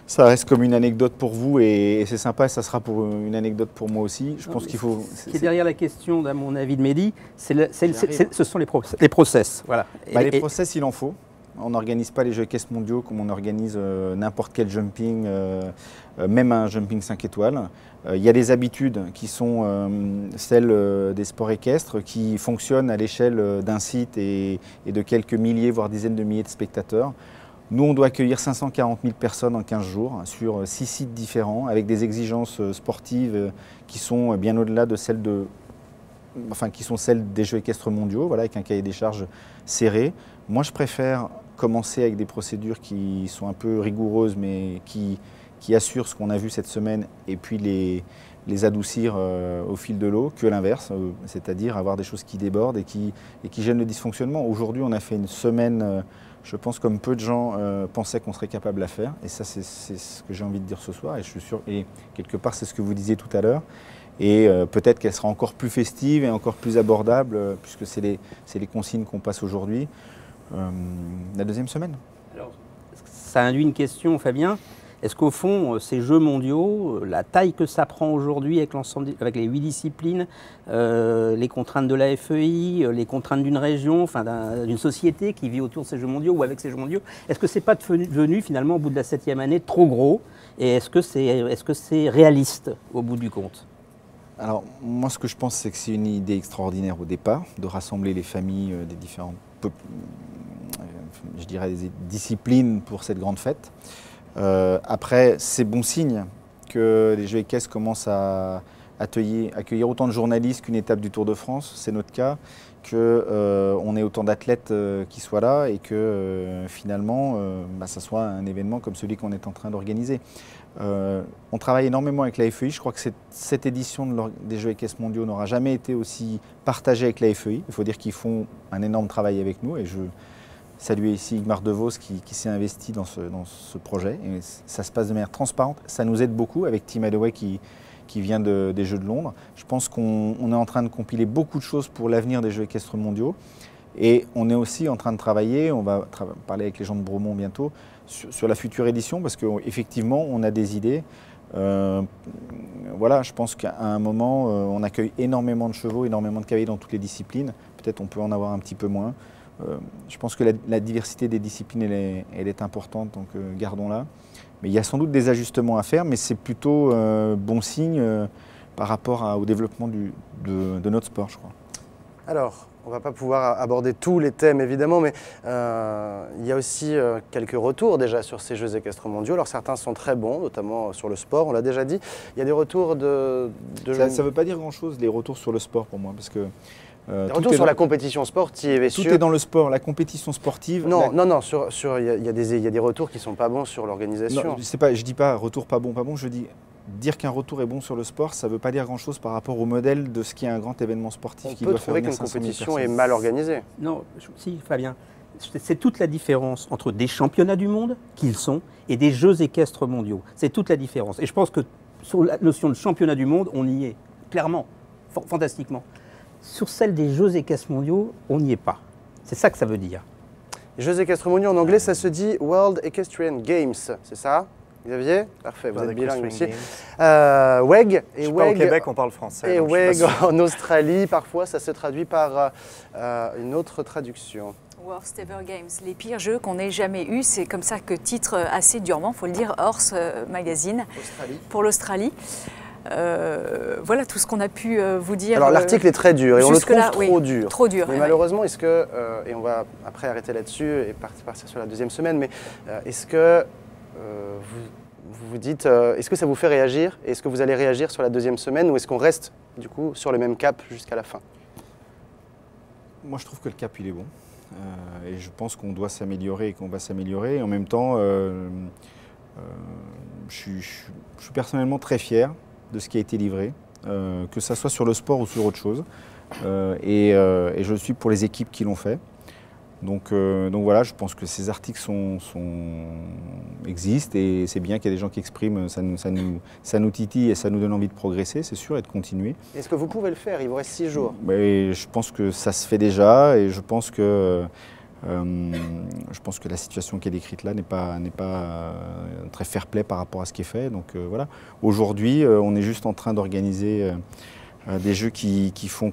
ça reste comme une anecdote pour vous et c'est sympa et ça sera pour une anecdote pour moi aussi. Je pense qu'il faut... Ce qui est derrière la question, à mon avis, de Mehdi, ce sont les process. Voilà. Les process, il en faut. On n'organise pas les Jeux équestres mondiaux comme on organise n'importe quel jumping, même un jumping 5 étoiles. Il y a des habitudes qui sont celles des sports équestres qui fonctionnent à l'échelle d'un site et de quelques milliers, voire dizaines de milliers de spectateurs. Nous, on doit accueillir 540 000 personnes en 15 jours sur 6 sites différents avec des exigences sportives qui sont bien au-delà de celles qui sont celles des Jeux équestres mondiaux, voilà, avec un cahier des charges serré. Moi, je préfère commencer avec des procédures qui sont un peu rigoureuses, mais qui assurent ce qu'on a vu cette semaine, et puis les adoucir au fil de l'eau, que l'inverse, c'est-à-dire avoir des choses qui débordent et qui gênent le dysfonctionnement. Aujourd'hui, on a fait une semaine, je pense, comme peu de gens pensaient qu'on serait capable de la faire, et ça, c'est ce que j'ai envie de dire ce soir, et je suis sûr, et quelque part, c'est ce que vous disiez tout à l'heure. Et peut-être qu'elle sera encore plus festive et encore plus abordable, puisque c'est les consignes qu'on passe aujourd'hui, la 2e semaine. Alors, ça induit une question, Fabien. Est-ce qu'au fond, ces Jeux mondiaux, la taille que ça prend aujourd'hui avec les 8 disciplines, les contraintes de la FEI, les contraintes d'une région, enfin d'une société qui vit autour de ces Jeux mondiaux ou avec ces Jeux mondiaux, est-ce que c'est pas devenu finalement au bout de la 7e année trop gros? Et est-ce que c'est réaliste au bout du compte? Alors, moi, ce que je pense, c'est que c'est une idée extraordinaire au départ, de rassembler les familles des différentes, je dirais, des disciplines pour cette grande fête. Après, c'est bon signe que les Jeux équestres commencent à accueillir autant de journalistes qu'une étape du Tour de France, c'est notre cas, qu'on ait autant d'athlètes qui soient là et que finalement, ça soit un événement comme celui qu'on est en train d'organiser. On travaille énormément avec la FEI. Je crois que cette édition des Jeux équestres mondiaux n'aura jamais été aussi partagée avec la FEI. Il faut dire qu'ils font un énorme travail avec nous et saluer ici Igmar De Vos qui s'est investi dans ce projet. Et ça se passe de manière transparente. Ça nous aide beaucoup avec Tim Hadaway qui vient des Jeux de Londres. Je pense qu'on est en train de compiler beaucoup de choses pour l'avenir des Jeux équestres mondiaux. Et on est aussi en train de travailler, on va parler avec les gens de Bromont bientôt, sur la future édition, parce qu'effectivement, on a des idées. Voilà, je pense qu'à un moment, on accueille énormément de chevaux, énormément de cavaliers dans toutes les disciplines. Peut-être on peut en avoir un petit peu moins. Je pense que la diversité des disciplines, elle est importante, donc gardons-la. Mais il y a sans doute des ajustements à faire, mais c'est plutôt bon signe par rapport au développement de notre sport, je crois. Alors, on ne va pas pouvoir aborder tous les thèmes évidemment, mais il y a aussi quelques retours déjà sur ces Jeux équestres mondiaux. Alors certains sont très bons, notamment sur le sport, on l'a déjà dit. Il y a des retours de Ça ne veut pas dire grand-chose, les retours sur le sport pour moi, parce que... des retours sur la compétition sportive et tout est dans le sport, la compétition sportive. Non, il y a des retours qui ne sont pas bons sur l'organisation. Je ne dis pas retour pas bon, je dis dire qu'un retour est bon sur le sport, ça ne veut pas dire grand-chose par rapport au modèle de ce qui est un grand événement sportif qui doit faire venir 500 000 personnes. On peut trouver qu'une compétition est mal organisée. Non, si Fabien, c'est toute la différence entre des championnats du monde, qu'ils sont, et des Jeux équestres mondiaux. C'est toute la différence. Et je pense que sur la notion de championnat du monde, on y est, clairement, fantastiquement. Sur celle des Jeux équestres mondiaux, on n'y est pas. C'est ça que ça veut dire. Les Jeux équestres mondiaux en anglais, ça se dit World Equestrian Games, c'est ça, Xavier? Parfait, vous êtes bilingue aussi. WEG et WEG. Au Québec, on parle français. Et WEG en Australie, parfois, ça se traduit par une autre traduction. Worst Ever Games, les pires jeux qu'on ait jamais eus. C'est comme ça que titre assez durement, il faut le dire, Horse Magazine pour l'Australie. Voilà tout ce qu'on a pu vous dire. Alors l'article est très dur et on le trouve trop dur. Trop dur. Mais malheureusement, est-ce que, et on va après arrêter là-dessus et partir sur la deuxième semaine, mais est-ce que vous vous dites, est-ce que ça vous fait réagir? Est-ce que vous allez réagir sur la deuxième semaine ou est-ce qu'on reste du coup sur le même cap jusqu'à la fin? Moi je trouve que le cap il est bon et je pense qu'on doit s'améliorer et qu'on va s'améliorer. En même temps, je suis personnellement très fier de ce qui a été livré, que ça soit sur le sport ou sur autre chose. Et je le suis pour les équipes qui l'ont fait. Donc voilà, je pense que ces articles existent et c'est bien qu'il y ait des gens qui expriment, ça nous titille et ça nous donne envie de progresser, c'est sûr, et de continuer. Est-ce que vous pouvez le faire? Il vous reste 6 jours. Mais je pense que ça se fait déjà et je pense que la situation qui est décrite là n'est pas très fair-play par rapport à ce qui est fait. Donc voilà. Aujourd'hui, on est juste en train d'organiser des jeux qui vont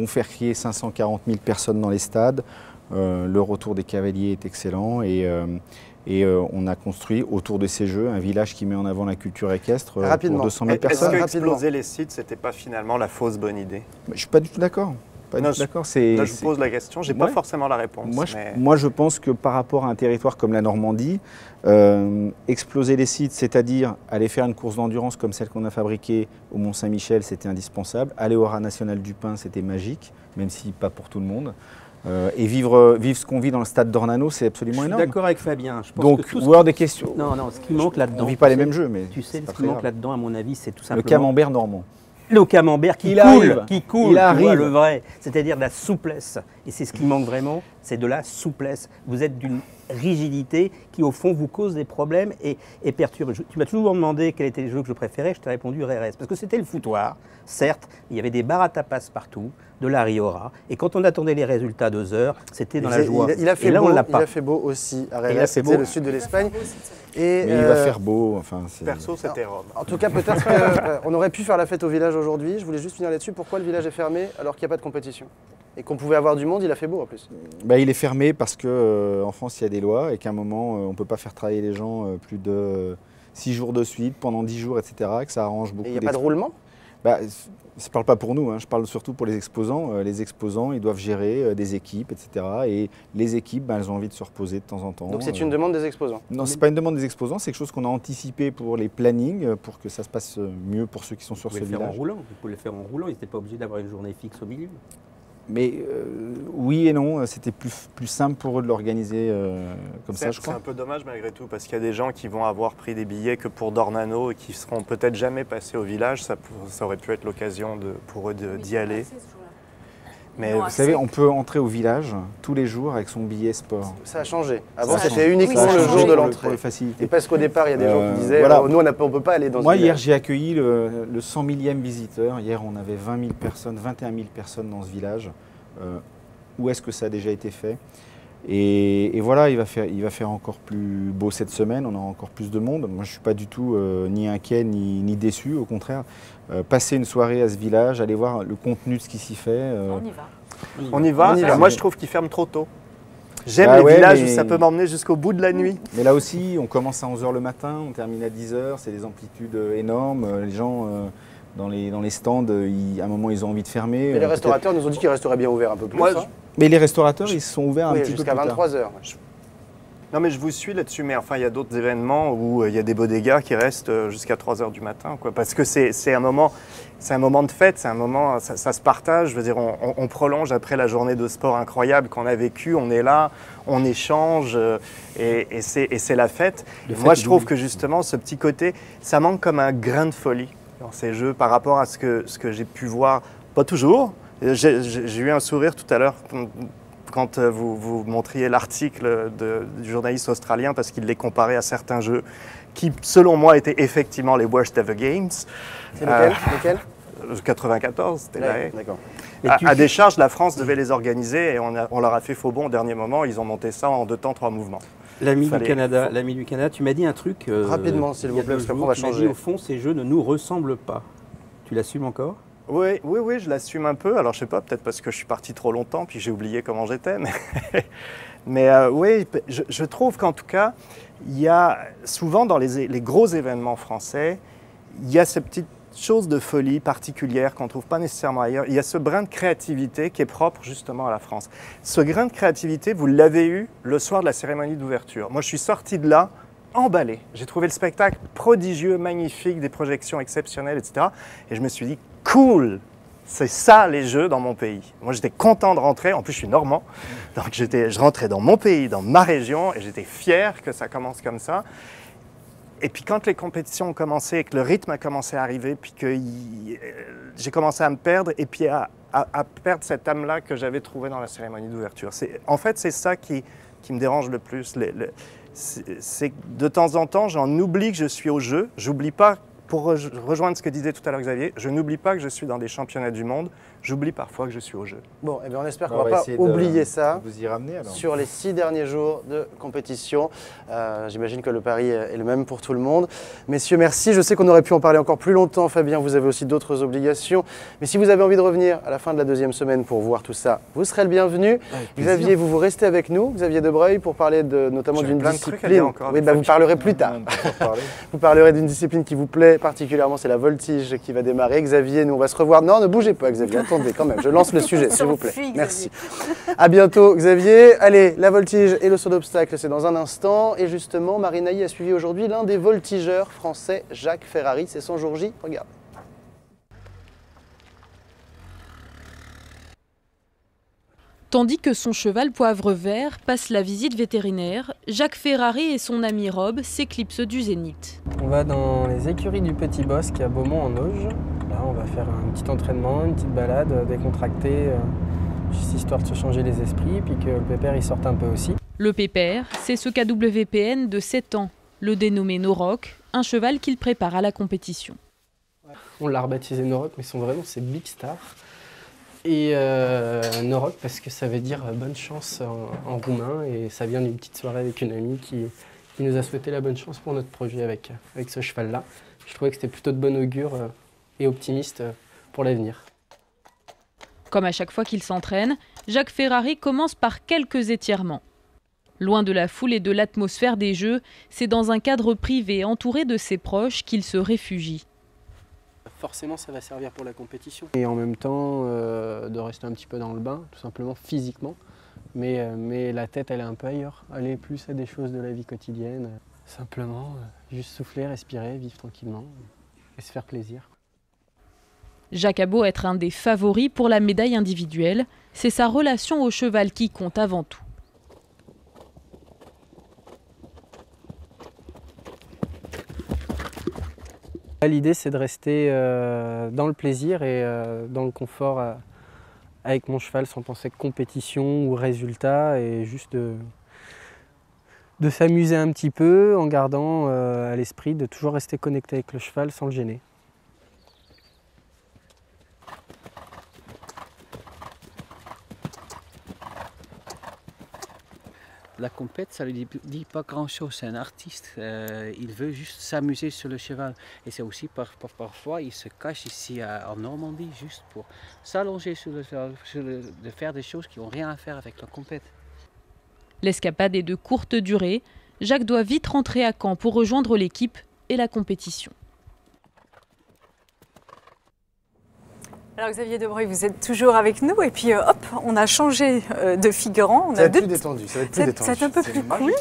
faire crier 540 000 personnes dans les stades. Le retour des cavaliers est excellent et on a construit autour de ces jeux un village qui met en avant la culture équestre pour 200 000 personnes. Est-ce que exploser les sites, c'était pas finalement la fausse bonne idée? Je ne suis pas du tout d'accord. Là, je vous pose la question, je n'ai pas forcément la réponse. Moi, je pense que par rapport à un territoire comme la Normandie, exploser les sites, c'est-à-dire aller faire une course d'endurance comme celle qu'on a fabriquée au Mont-Saint-Michel, c'était indispensable. Aller au Haras national du Pin, c'était magique, même si pas pour tout le monde. Et vivre ce qu'on vit dans le stade d'Ornano, c'est absolument énorme. Je suis d'accord avec Fabien. Je pense donc, que World des questions. Non, ce qui manque là-dedans. On ne vit pas les mêmes jeux, mais tu sais, ce qui manque là-dedans, à mon avis, c'est tout simplement le camembert normand. Le camembert qui coule, le vrai, c'est-à-dire de la souplesse. Et c'est ce qui manque vraiment, c'est de la souplesse. Vous êtes d'une rigidité qui, au fond, vous cause des problèmes et perturbe. Tu m'as toujours demandé quels étaient les jeux que je préférais, je t'ai répondu RS. Parce que c'était le foutoir, certes, il y avait des bars à tapas partout, de la Riora. Et quand on attendait les résultats 2 heures, c'était dans la joie. Il a fait et là, beau, on l'a pas. Il a fait beau aussi à Rennes, c'était le sud de l'Espagne. Mais il va faire beau. Enfin, perso, c'était Rome. En tout cas, peut-être qu'on aurait pu faire la fête au village aujourd'hui. Je voulais juste finir là-dessus. Pourquoi le village est fermé alors qu'il n'y a pas de compétition? Et qu'on pouvait avoir du monde, il a fait beau en plus. Il est fermé parce qu'en France, il y a des lois et qu'à un moment, on ne peut pas faire travailler les gens plus de 6 jours de suite, pendant 10 jours, etc. Que ça arrange beaucoup. Et il n'y a pas de roulement? Je ne parle pas pour nous, je parle surtout pour les exposants. Les exposants, ils doivent gérer des équipes, etc. Et les équipes, elles ont envie de se reposer de temps en temps. Donc c'est une demande des exposants? Non, ce n'est pas une demande des exposants, c'est quelque chose qu'on a anticipé pour les plannings, pour que ça se passe mieux pour ceux qui sont sur ce village. Vous pouvez le faire en roulant, ils n'étaient pas obligés d'avoir une journée fixe au milieu. Mais oui et non, c'était plus simple pour eux de l'organiser comme ça, je crois. C'est un peu dommage malgré tout, parce qu'il y a des gens qui vont avoir pris des billets que pour Dornano et qui seront peut-être jamais passés au village. Ça aurait pu être l'occasion pour eux d'y aller. Mais Non, Vous savez, on peut entrer au village tous les jours avec son billet sport. Ça a changé. Avant, Ça a c'était changé. uniquement Oui, ça a le changé. jour de Pour l'entrée. le faciliter. Et parce qu'au départ, il y a des gens qui disaient voilà. nous, on ne peut pas aller dans Moi, ce hier, village. j'ai accueilli le 100 millième visiteur. Hier, on avait 20 000 personnes, 21 000 personnes dans ce village. Où est-ce que ça a déjà été fait? Et voilà, il va faire encore plus beau cette semaine. On aura encore plus de monde. Moi, je ne suis pas du tout ni inquiet ni déçu. Au contraire, passer une soirée à ce village, aller voir le contenu de ce qui s'y fait. On y va. on y va. On y va. Moi, je trouve qu'ils ferment trop tôt. J'aime Bah les ouais, villages où mais- ça peut m'emmener jusqu'au bout de la nuit. Mais là aussi, on commence à 11 h le matin, on termine à 10 h. C'est des amplitudes énormes. Les gens, dans les stands, à un moment, ils ont envie de fermer. Mais les Peut-être- restaurateurs nous ont dit qu'ils resteraient bien ouverts un peu plus. Moi, hein. Mais les restaurateurs, ils sont ouverts un Oui, petit peu plus jusqu'à tard. 23h. Non, mais je vous suis là-dessus, mais enfin, il y a d'autres événements où il y a des bodegas qui restent jusqu'à 3 h du matin, quoi. Parce que c'est un moment de fête, c'est un moment, ça se partage. Je veux dire, on prolonge après la journée de sport incroyable qu'on a vécue, on est là, on échange, et c'est la fête. Le Moi, fait je trouve d'oubli. que justement, ce petit côté, ça manque comme un grain de folie dans ces jeux par rapport à ce que j'ai pu voir, pas toujours. J'ai eu un sourire tout à l'heure quand vous montriez l'article du journaliste australien parce qu'il les comparait à certains jeux qui, selon moi, étaient effectivement les worst ever games. C'est lequel 94, c'était la haie. D'accord. À décharge, la France devait les organiser et on leur a fait faux bon au dernier moment. Ils ont monté ça en 2 temps, 3 mouvements. L'ami du Fallait- Canada, tu m'as dit un truc. Rapidement, s'il il vous y a plaît, 2 parce qu'après, jours, on va tu m'as changer. dit, au fond, ces jeux ne nous ressemblent pas. Tu l'assumes encore? Oui, je l'assume un peu. Alors, je sais pas, peut-être parce que je suis parti trop longtemps, puis j'ai oublié comment j'étais. Mais oui, je trouve qu'en tout cas, il y a souvent dans les gros événements français, il y a ces petites choses de folie particulières qu'on ne trouve pas nécessairement ailleurs. Il y a ce brin de créativité qui est propre justement à la France. Ce grain de créativité, vous l'avez eu le soir de la cérémonie d'ouverture. Moi, je suis sorti de là emballé. J'ai trouvé le spectacle prodigieux, magnifique, des projections exceptionnelles, etc. Et je me suis dit, cool, c'est ça les jeux dans mon pays. Moi, j'étais content de rentrer. En plus, je suis normand. Donc, je rentrais dans mon pays, dans ma région, et j'étais fier que ça commence comme ça. Et puis, quand les compétitions ont commencé et que le rythme a commencé à arriver, puis que j'ai commencé à me perdre, et puis à perdre cette âme-là que j'avais trouvée dans la cérémonie d'ouverture. En fait, c'est ça qui me dérange le plus. C'est que de temps en temps, j'en oublie que je suis au jeu. J'oublie pas, pour rejoindre ce que disait tout à l'heure Xavier, je n'oublie pas que je suis dans des championnats du monde. J'oublie parfois que je suis au jeu. Bon, eh bien, on espère qu'on On ne va va pas essayer oublier de ça. vous y ramener alors. Sur les 6 derniers jours de compétition. J'imagine que le pari est le même pour tout le monde. Messieurs, merci. Je sais qu'on aurait pu en parler encore plus longtemps. Fabien, vous avez aussi d'autres obligations. Mais si vous avez envie de revenir à la fin de la 2e semaine pour voir tout ça, vous serez le bienvenu. Xavier, vous restez avec nous, Xavier Debreuil, pour parler notamment J'ai d'une plein de trucs à discipline. dire encore, Oui, des bah, fois vous que parlerez plus tard. On peut en parler. Vous parlerez d'une discipline qui vous plaît particulièrement, c'est la voltige qui va démarrer. Xavier, nous on va se revoir. Non, ne bougez pas Xavier, attendez quand même, je lance le sujet s'il vous plaît. S'enfuit, Merci. À bientôt Xavier. Allez, la voltige et le saut d'obstacle, c'est dans un instant. Et justement, Marinaï a suivi aujourd'hui l'un des voltigeurs français, Jacques Ferrari. C'est son jour J, regarde. Tandis que son cheval Poivre Vert passe la visite vétérinaire, Jacques Ferrari et son ami Rob s'éclipsent du zénith. On va dans les écuries du Petit Bosque à Beaumont en Auge. Là, on va faire un petit entraînement, une petite balade décontractée, juste histoire de se changer les esprits, puis que le pépère il sorte un peu aussi. Le pépère, c'est ce KWPN de 7 ans, le dénommé Norok, un cheval qu'il prépare à la compétition. On l'a rebaptisé Norok, mais son vrai nom c'est Big Star. Et Norok parce que ça veut dire bonne chance en roumain, et ça vient d'une petite soirée avec une amie qui nous a souhaité la bonne chance pour notre projet avec ce cheval-là. Je trouvais que c'était plutôt de bon augure et optimiste pour l'avenir. Comme à chaque fois qu'il s'entraîne, Jacques Ferrari commence par quelques étirements. Loin de la foule et de l'atmosphère des Jeux, c'est dans un cadre privé entouré de ses proches qu'il se réfugie. Forcément, ça va servir pour la compétition. Et en même temps, de rester un petit peu dans le bain, tout simplement physiquement. Mais la tête, elle est un peu ailleurs. Aller plus à des choses de la vie quotidienne. Simplement, juste souffler, respirer, vivre tranquillement et se faire plaisir. Jacques a beau être un des favoris pour la médaille individuelle, c'est sa relation au cheval qui compte avant tout. L'idée, c'est de rester dans le plaisir et dans le confort avec mon cheval sans penser compétition ou résultat et juste de s'amuser un petit peu en gardant à l'esprit de toujours rester connecté avec le cheval sans le gêner. La compète, ça ne lui dit pas grand-chose. C'est un artiste, il veut juste s'amuser sur le cheval. Et c'est aussi parfois, il se cache ici en Normandie juste pour s'allonger sur le cheval, de faire des choses qui n'ont rien à faire avec la compète. L'escapade est de courte durée. Jacques doit vite rentrer à Caen pour rejoindre l'équipe et la compétition. Alors Xavier Debreuil, vous êtes toujours avec nous et puis hop, on a changé de figurant. Ça va être plus détendu, ça va être plus détendu. C'est un peu plus cool.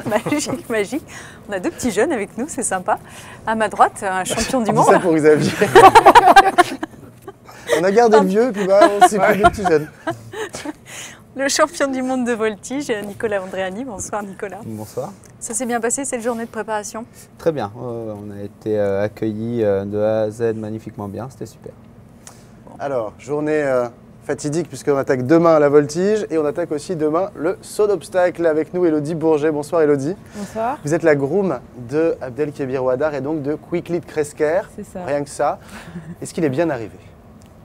Magique, magique. On a deux petits jeunes avec nous, c'est sympa. À ma droite, un champion du monde. C'est ça pour Xavier. On a gardé le vieux et puis on s'est pris des petits jeunes. Le champion du monde de voltige, Nicolas Andréani. Bonsoir Nicolas. Bonsoir. Ça s'est bien passé cette journée de préparation? Très bien, on a été accueillis de A à Z magnifiquement bien, c'était super. Alors, journée fatidique puisqu'on attaque demain la voltige et on attaque aussi demain le saut d'obstacle. Avec nous Elodie Bourget. Bonsoir Elodie. Bonsoir. Vous êtes la groom de Abdelkebir Ouaddar et donc de Quickly de Kresker. C'est ça. Rien que ça. Est-ce qu'il est bien arrivé?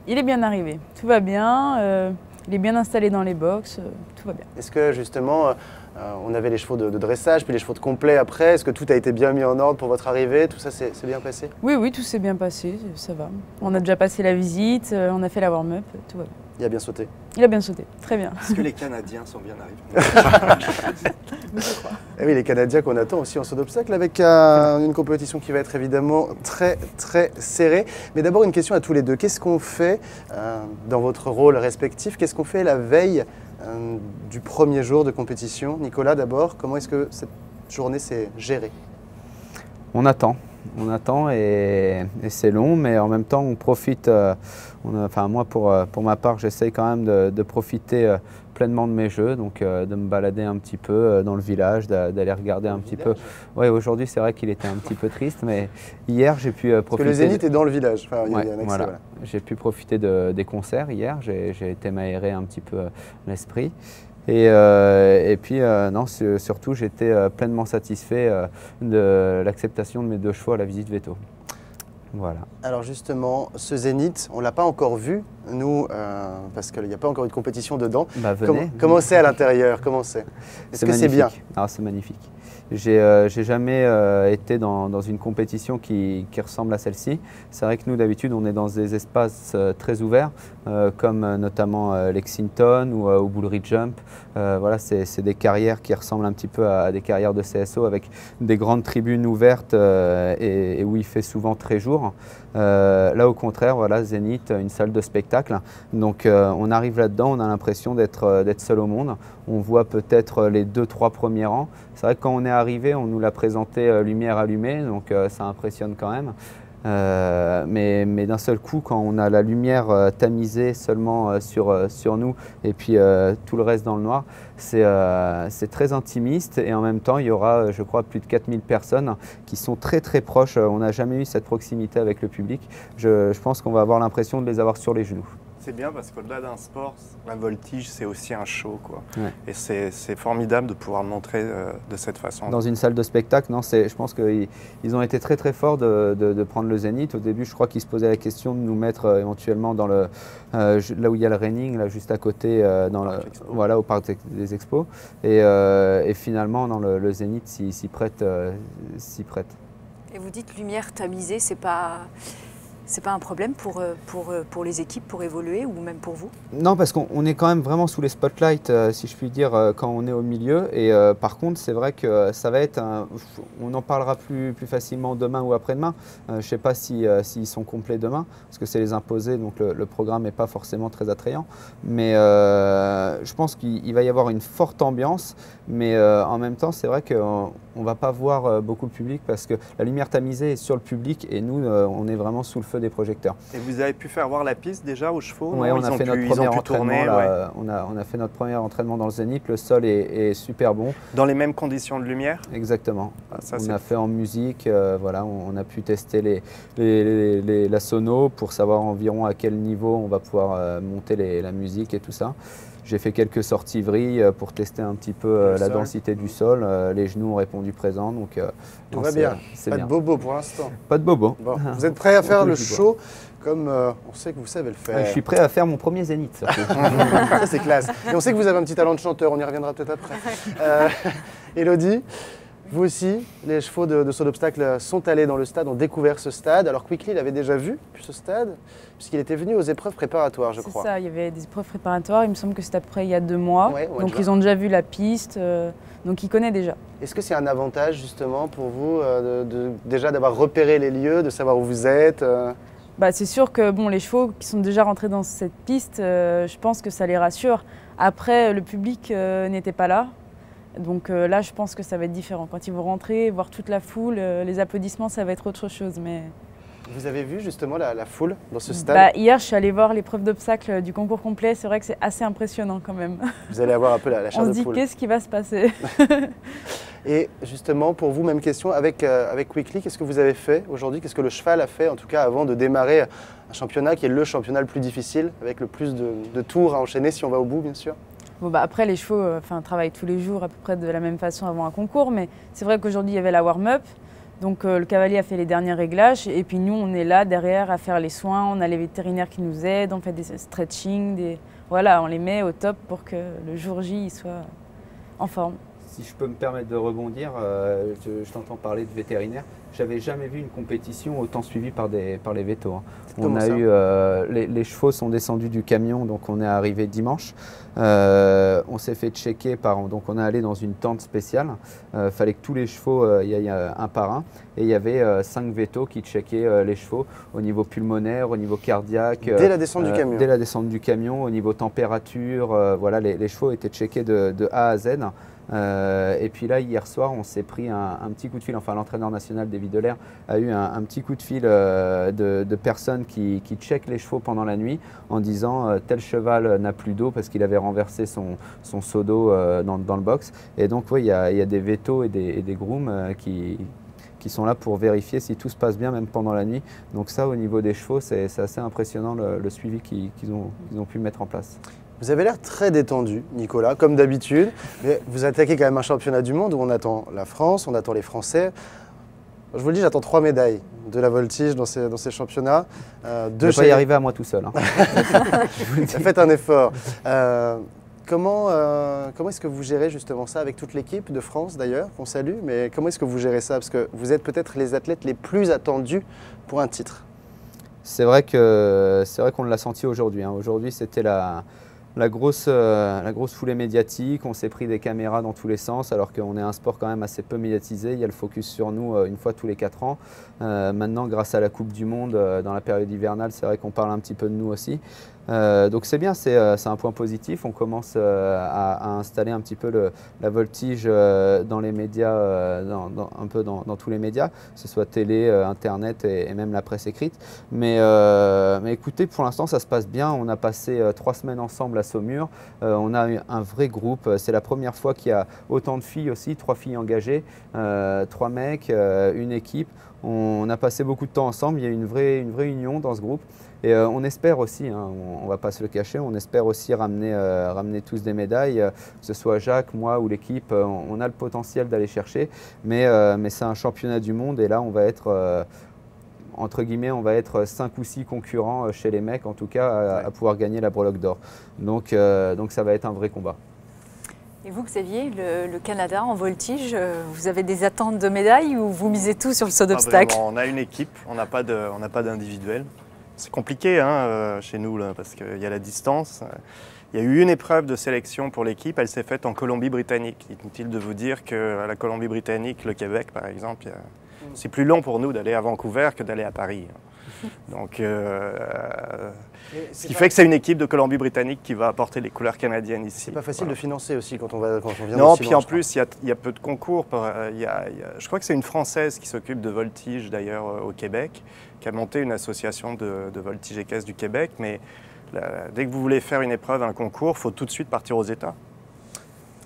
Il est bien arrivé, tout va bien. Il est bien installé dans les box, tout va bien. Est-ce que justement, on avait les chevaux de dressage, puis les chevaux de complet après, est-ce que tout a été bien mis en ordre pour votre arrivée? Tout ça s'est bien passé? Oui, tout s'est bien passé, ça va. On a déjà passé la visite, on a fait la warm-up, tout va bien. Il a bien sauté? Il a bien sauté, très bien. Est-ce que les Canadiens sont bien arrivés? Et oui, les Canadiens qu'on attend aussi en saut d'obstacle avec une compétition qui va être évidemment très serrée. Mais d'abord une question à tous les deux. Qu'est-ce qu'on fait dans votre rôle respectif? Qu'est-ce qu'on fait la veille du premier jour de compétition? Nicolas d'abord, comment est-ce que cette journée s'est gérée? On attend et c'est long, mais en même temps on profite, enfin moi pour ma part j'essaye quand même de profiter pleinement de mes jeux, donc de me balader un petit peu dans le village, d'aller regarder un petit peu. Oui, aujourd'hui c'est vrai qu'il était un petit peu triste, mais hier j'ai pu profiter. Parce que le Zénith est dans le village, enfin, il y a un accès, voilà. Voilà. J'ai pu profiter des concerts hier, j'ai été m'aérer un petit peu l'esprit. Et puis, non, surtout, j'étais pleinement satisfait de l'acceptation de mes deux chevaux à la visite veto. Voilà. Alors justement, ce Zénith, on ne l'a pas encore vu, nous, parce qu'il n'y a pas encore eu de compétition dedans. Bah, venez. Comment c'est à l'intérieur? Comment c'est? Est-ce que c'est bien? Ah, c'est magnifique. J'ai jamais été dans une compétition qui ressemble à celle-ci. C'est vrai que nous, d'habitude, on est dans des espaces très ouverts, comme notamment Lexington ou Bullrich Jump. Voilà, c'est des carrières qui ressemblent un petit peu à des carrières de CSO avec des grandes tribunes ouvertes et où il fait souvent très jour. Là, au contraire, voilà, Zénith, une salle de spectacle. Donc, on arrive là-dedans, on a l'impression d'être seul au monde. On voit peut-être les 2-3 premiers rangs. C'est vrai que quand on est arrivé, on nous l'a présenté lumière allumée, donc ça impressionne quand même. Mais d'un seul coup, quand on a la lumière tamisée seulement sur nous et puis tout le reste dans le noir, c'est très intimiste et en même temps, il y aura, je crois, plus de 4000 personnes qui sont très proches. On n'a jamais eu cette proximité avec le public. Je pense qu'on va avoir l'impression de les avoir sur les genoux. C'est bien parce qu'au-delà d'un sport, la voltige, c'est aussi un show, quoi. Ouais. Et c'est formidable de pouvoir le montrer de cette façon. Dans une salle de spectacle, non, je pense qu'ils ont été très forts de prendre le Zénith. Au début, je crois qu'ils se posaient la question de nous mettre éventuellement dans là où il y a le reining, là juste à côté, voilà, au parc des expos. Et finalement, non, le Zénith s'y prête. Et vous dites lumière tamisée, c'est pas un problème pour les équipes, pour évoluer ou même pour vous? Non, parce qu'on est quand même vraiment sous les spotlights, si je puis dire, quand on est au milieu. Et par contre, c'est vrai que ça va être on en parlera plus facilement demain ou après-demain. Je ne sais pas s'ils sont complets demain, parce que c'est les imposés, donc le programme n'est pas forcément très attrayant. Mais je pense qu'il va y avoir une forte ambiance. Mais en même temps, c'est vrai qu'on ne va pas voir beaucoup le public, parce que la lumière tamisée est sur le public et nous, on est vraiment sous le feu feu des projecteurs. Et vous avez pu faire voir la piste déjà aux chevaux? Oui, on a fait notre premier entraînement. Là, on a fait notre premier entraînement dans le Zénith. Le sol est super bon. Dans les mêmes conditions de lumière? Exactement. Ah, ça, on a fait en musique. Voilà, on a pu tester la sono pour savoir environ à quel niveau on va pouvoir monter la musique et tout ça. J'ai fait quelques sorties vrilles pour tester un petit peu la densité du sol. Les genoux ont répondu présent. Donc, tout va bien. Pas de bobo pour l'instant. Pas de bobo. Bon. Vous êtes prêt à faire le show comme on sait que vous savez le faire? Je suis prêt à faire mon premier Zénith. Ça, c'est classe. Et on sait que vous avez un petit talent de chanteur. On y reviendra peut-être après. Élodie, vous aussi, les chevaux de saut d'obstacle sont allés dans le stade, ont découvert ce stade. Alors Quickly l'avait déjà vu ce stade, puisqu'il était venu aux épreuves préparatoires, je crois. C'est ça, il y avait des épreuves préparatoires. Il me semble que c'était à peu près il y a 2 mois. Ouais, donc ils ont déjà vu la piste, donc ils connaissent déjà. Est-ce que c'est un avantage justement pour vous déjà d'avoir repéré les lieux, de savoir où vous êtes Bah, c'est sûr que bon, les chevaux qui sont déjà rentrés dans cette piste, je pense que ça les rassure. Après, le public n'était pas là. Donc là, je pense que ça va être différent. Quand ils vont rentrer, voir toute la foule, les applaudissements, ça va être autre chose. Mais... Vous avez vu justement la foule dans ce stade? Bah, hier, je suis allée voir l'épreuve d'obstacles du concours complet. C'est vrai que c'est assez impressionnant quand même. Vous allez avoir un peu la chair de poule. On se dit qu'est-ce qui va se passer? Et justement, pour vous, même question, avec Quickly, qu'est-ce que vous avez fait aujourd'hui? Qu'est-ce que le cheval a fait, en tout cas, avant de démarrer un championnat qui est le championnat le plus difficile, avec le plus de tours à enchaîner, si on va au bout, bien sûr? Bon, bah, après, les chevaux travaillent tous les jours à peu près de la même façon avant un concours, mais c'est vrai qu'aujourd'hui, il y avait la warm-up. Donc le cavalier a fait les derniers réglages et puis nous, on est là derrière à faire les soins. On a les vétérinaires qui nous aident, on fait des stretching, voilà, on les met au top pour que le jour J, il soit en forme. Si je peux me permettre de rebondir, je t'entends parler de vétérinaire. J'avais jamais vu une compétition autant suivie par les vétos. Hein. On a eu les chevaux sont descendus du camion, donc on est arrivé dimanche. On s'est fait checker donc on est allé dans une tente spéciale. Fallait que tous les chevaux y aillent un par un, et il y avait 5 vétos qui checkaient les chevaux au niveau pulmonaire, au niveau cardiaque. Dès la descente du camion. Dès la descente du camion, au niveau température. Voilà, les chevaux étaient checkés de A à Z. Et puis là, hier soir, on s'est pris un petit coup de fil, enfin l'entraîneur national David Delair a eu un petit coup de fil de personnes qui checkent les chevaux pendant la nuit en disant tel cheval n'a plus d'eau parce qu'il avait renversé son seau d'eau dans le box. Et donc oui, il y a des vétos et des grooms qui sont là pour vérifier si tout se passe bien même pendant la nuit. Donc ça, au niveau des chevaux, c'est assez impressionnant le suivi qu'ils ont pu mettre en place. Vous avez l'air très détendu, Nicolas, comme d'habitude. Mais vous attaquez quand même un championnat du monde où on attend la France, on attend les Français. Je vous le dis, j'attends 3 médailles de la voltige dans ces championnats. Je ne vais pas y arriver à moi tout seul. Hein. Faites un effort. Comment est-ce que vous gérez justement ça avec toute l'équipe de France d'ailleurs, qu'on salue, mais comment est-ce que vous gérez ça? Parce que vous êtes peut-être les athlètes les plus attendus pour un titre. C'est vrai qu'on l'a senti aujourd'hui. Hein. Aujourd'hui, c'était la grosse foulée médiatique. On s'est pris des caméras dans tous les sens alors qu'on est un sport quand même assez peu médiatisé. Il y a le focus sur nous une fois tous les 4 ans. Maintenant, grâce à la Coupe du Monde, dans la période hivernale, c'est vrai qu'on parle un petit peu de nous aussi. Donc c'est bien, c'est un point positif. On commence à installer un petit peu la voltige dans les médias, un peu dans tous les médias, que ce soit télé, internet et même la presse écrite. Mais écoutez, pour l'instant ça se passe bien. On a passé 3 semaines ensemble à Saumur. On a eu un vrai groupe. C'est la première fois qu'il y a autant de filles aussi, 3 filles engagées, 3 mecs, une équipe. On a passé beaucoup de temps ensemble. Il y a une vraie union dans ce groupe. Et on espère aussi, hein, on ne va pas se le cacher, on espère aussi ramener tous des médailles, que ce soit Jacques, moi ou l'équipe. On a le potentiel d'aller chercher, mais c'est un championnat du monde et là on va être, entre guillemets, on va être 5 ou 6 concurrents chez les mecs en tout cas à pouvoir gagner la breloque d'or. Donc ça va être un vrai combat. Et vous, Xavier, le Canada en voltige, vous avez des attentes de médailles ou vous misez tout sur le saut d'obstacle? On a une équipe, on n'a pas d'individuel. C'est compliqué hein, chez nous là, parce qu'il y a la distance. Il y a eu une épreuve de sélection pour l'équipe, elle s'est faite en Colombie-Britannique. Inutile de vous dire qu'à la Colombie-Britannique, le Québec par exemple, c'est plus long pour nous d'aller à Vancouver que d'aller à Paris. Donc, ce qui fait que c'est une équipe de Colombie-Britannique qui va apporter les couleurs canadiennes ici. C'est pas facile de financer aussi quand on vient Non, d'aussi puis loin, en plus, il y a peu de concours. Je crois que c'est une Française qui s'occupe de voltige, d'ailleurs, au Québec, qui a monté une association de voltige équestre du Québec. Mais dès que vous voulez faire une épreuve, un concours, il faut tout de suite partir aux États.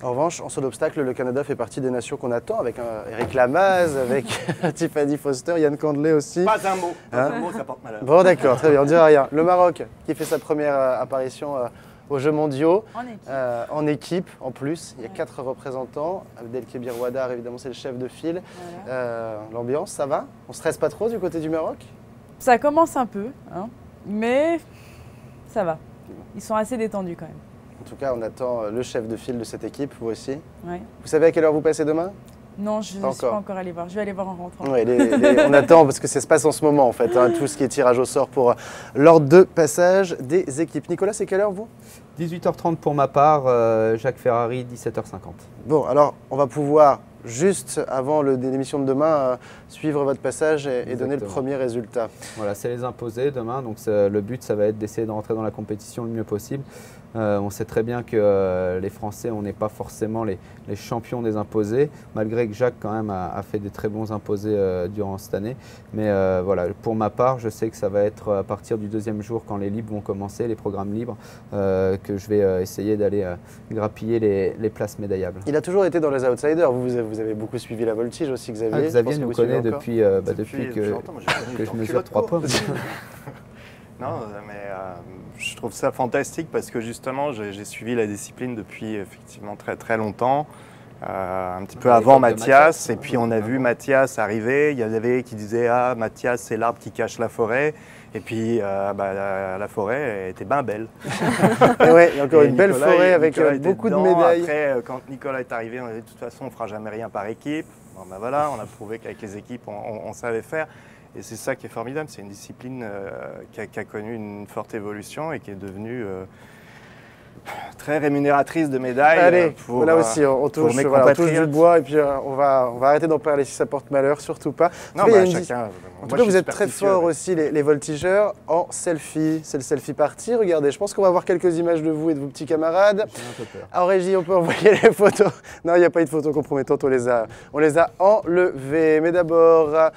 En revanche, en saut d'obstacle, le Canada fait partie des nations qu'on attend, avec Eric Lamaze, avec Tiffany Foster, Yann Candlé aussi. Pas un mot, pas un mot, ça porte malheur. Bon d'accord, très bien, on dira rien. Le Maroc, qui fait sa première apparition aux Jeux mondiaux. En équipe, en plus. Il y a 4 représentants. Abdelkébir Ouaddar, évidemment, c'est le chef de file. Voilà. L'ambiance, ça va? On ne stresse pas trop du côté du Maroc? Ça commence un peu, hein, mais ça va. Ils sont assez détendus quand même. En tout cas, on attend le chef de file de cette équipe, vous aussi. Ouais. Vous savez à quelle heure vous passez demain? Non, je ne suis pas encore allée voir. Je vais aller voir en rentrant. Oui, on attend parce que ça se passe en ce moment en fait, hein, tout ce qui est tirage au sort pour l'ordre de passage des équipes. Nicolas, c'est quelle heure vous? 18h30 pour ma part, Jacques Ferrari, 17h50. Bon, alors on va pouvoir, juste avant l'émission de demain, suivre votre passage et donner le premier résultat. Voilà, c'est les imposés demain, donc le but, ça va être d'essayer de rentrer dans la compétition le mieux possible. On sait très bien que les Français, on n'est pas forcément les champions des imposés, malgré que Jacques quand même a fait des très bons imposés durant cette année. Mais voilà, pour ma part, je sais que ça va être à partir du 2e jour, quand les libres vont commencer, les programmes libres, que je vais essayer d'aller grappiller les places médaillables. Il a toujours été dans les outsiders. Vous avez beaucoup suivi la voltige aussi, Xavier. Xavier nous connaît depuis que je mesure 3 poids. Non, mais je trouve ça fantastique parce que justement, j'ai suivi la discipline depuis effectivement très très longtemps, un petit peu avant Mathias, et puis on a vu Mathias arriver. Il y avait qui disaient ah Mathias c'est l'arbre qui cache la forêt, et puis la forêt était bien belle. Ouais, il y a encore une belle forêt avec beaucoup de médailles. Après, quand Nicolas est arrivé, on a dit de toute façon on fera jamais rien par équipe. Bon ben voilà, on a prouvé qu'avec les équipes on savait faire. Et c'est ça qui est formidable, c'est une discipline qui a connu une forte évolution et qui est devenue très rémunératrice de médailles. Allez, là aussi, on touche du bois et puis on va arrêter d'en parler si ça porte malheur, surtout pas. Non, chacun. En tout cas, vous êtes très forts aussi, les voltigeurs, en selfie. C'est le selfie party. Regardez, je pense qu'on va voir quelques images de vous et de vos petits camarades. J'ai un peu peur. En régie, on peut envoyer les photos. Non, il n'y a pas eu de photos compromettantes, on les a enlevées. Mais d'abord,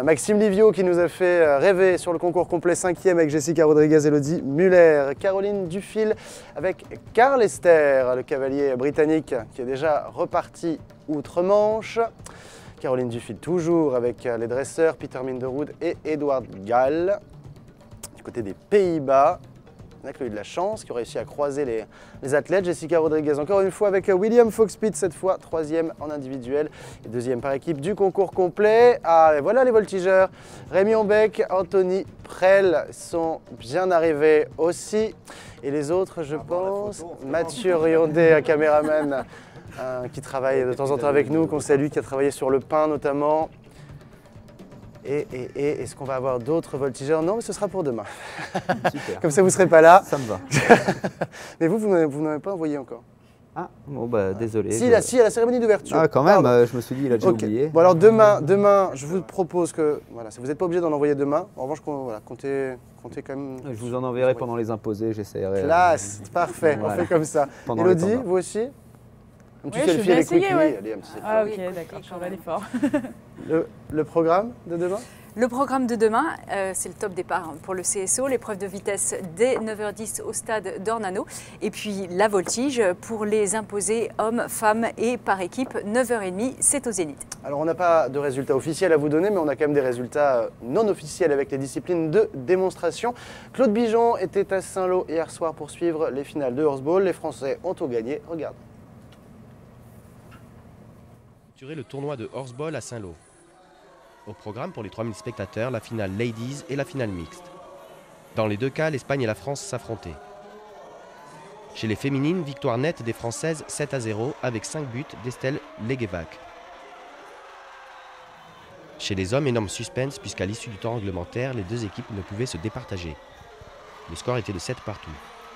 Maxime Livio qui nous a fait rêver sur le concours complet 5e avec Jessica Rodriguez, Elodie Muller. Caroline Dufil avec Carl Lester, le cavalier britannique qui est déjà reparti outre-Manche. Caroline Dufil toujours avec les dresseurs Peter Minderwood et Edward Gall. Du côté des Pays-Bas, on a eu de la chance, qui ont réussi à croiser les athlètes. Jessica Rodriguez encore une fois avec William Fox-Pitt cette fois, 3e en individuel et 2e par équipe du concours complet. Ah, et voilà les voltigeurs. Rémi Ombec, Anthony Prel sont bien arrivés aussi. Et les autres, je pense, Mathieu Riondé, un caméraman qui travaille de temps en temps avec nous, qu'on salue, qui a travaillé sur le pain notamment. Et est-ce qu'on va avoir d'autres voltigeurs? Non, mais ce sera pour demain. Super. Comme ça, vous ne serez pas là. Ça me va. Mais vous n'en avez pas envoyé encore? Ah, bon, bah désolé. Si, à la cérémonie d'ouverture. Ah, quand même, je me suis dit, il a déjà oublié. Bon, alors demain, je vous propose que, voilà, vous n'êtes pas obligé d'en envoyer demain. En revanche, comptez quand même. Je vous en enverrai pendant les imposés, j'essaierai. Classe, parfait, voilà. On fait comme ça. Elodie, vous aussi? Un petit selfie avec Quickly. Allez, un petit selfie. Ah ok, d'accord, je ferai l'effort. Le programme de demain? Le programme de demain, c'est le top départ pour le CSO, l'épreuve de vitesse dès 9h10 au stade d'Ornano. Et puis la voltige pour les imposés hommes, femmes et par équipe, 9h30, c'est au Zénith. Alors on n'a pas de résultats officiels à vous donner, mais on a quand même des résultats non officiels avec les disciplines de démonstration. Claude Bijon était à Saint-Lô hier soir pour suivre les finales de Horseball. Les Français ont tout gagné, regarde. Le tournoi de Horseball à Saint-Lô. Au programme pour les 3000 spectateurs, la finale Ladies et la finale mixte. Dans les deux cas, l'Espagne et la France s'affrontaient. Chez les féminines, victoire nette des Françaises 7-0 avec 5 buts d'Estelle Leguevac. Chez les hommes, énorme suspense puisqu'à l'issue du temps réglementaire, les deux équipes ne pouvaient se départager. Le score était de 7 partout.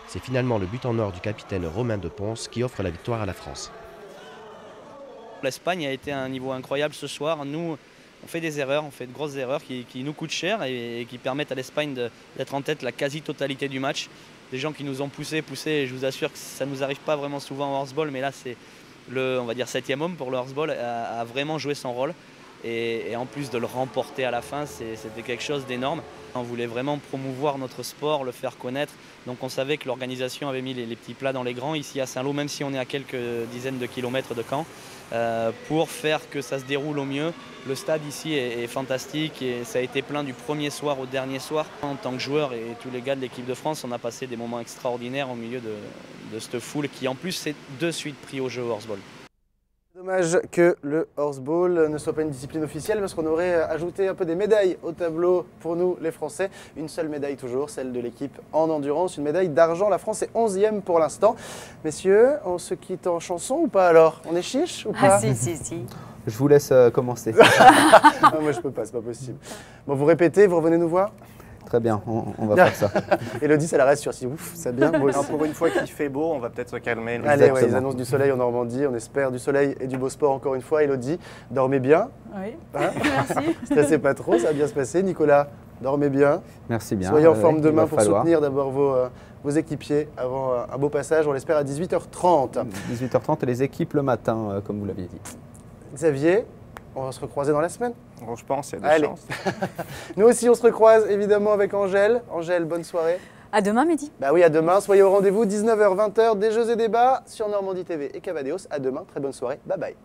C'est finalement le but en or du capitaine Romain de Ponce qui offre la victoire à la France. L'Espagne a été à un niveau incroyable ce soir. Nous, on fait des erreurs, on fait de grosses erreurs qui nous coûtent cher et qui permettent à l'Espagne d'être en tête la quasi-totalité du match. Des gens qui nous ont poussé, et je vous assure que ça ne nous arrive pas vraiment souvent en horseball, mais là c'est on va dire 7e homme pour le horseball, a vraiment joué son rôle. Et en plus de le remporter à la fin, c'était quelque chose d'énorme. On voulait vraiment promouvoir notre sport, le faire connaître. Donc on savait que l'organisation avait mis les petits plats dans les grands ici à Saint-Lô, même si on est à quelques dizaines de kilomètres de Caen, pour faire que ça se déroule au mieux. Le stade ici est fantastique et ça a été plein du premier soir au dernier soir. En tant que joueur et tous les gars de l'équipe de France, on a passé des moments extraordinaires au milieu de cette foule qui en plus s'est de suite pris au jeu horseball. Dommage que le horseball ne soit pas une discipline officielle parce qu'on aurait ajouté un peu des médailles au tableau pour nous les Français. Une seule médaille toujours, celle de l'équipe en endurance, une médaille d'argent. La France est 11e pour l'instant. Messieurs, on se quitte en chanson ou pas alors? On est chiche ou pas? Ah si. Je vous laisse commencer. Ah, moi je peux pas, c'est pas possible. Bon, vous répétez, vous revenez nous voir? Très bien, on va faire ça. Elodie, ça la reste sur si ouf, c'est bien. Moi aussi. Pour une fois qu'il fait beau, on va peut-être se calmer. Allez, ouais, ils annoncent du soleil en Normandie, on espère du soleil et du beau sport encore une fois. Elodie, dormez bien. Oui, hein? merci. Stressez pas trop, ça va bien se passer. Nicolas, dormez bien. Merci bien. Soyez en forme demain pour falloir soutenir d'abord vos équipiers avant un beau passage, on l'espère à 18h30. 18h30 et les équipes le matin, comme vous l'aviez dit. Xavier, on va se recroiser dans la semaine? Bon, je pense, il y a des chances. Nous aussi, on se recroise évidemment avec Angèle. Angèle, bonne soirée. À demain, Mehdi. Bah oui, à demain. Soyez au rendez-vous, 19h, 20h, des jeux et débats sur Normandie TV et Cavadeos. À demain, très bonne soirée. Bye bye.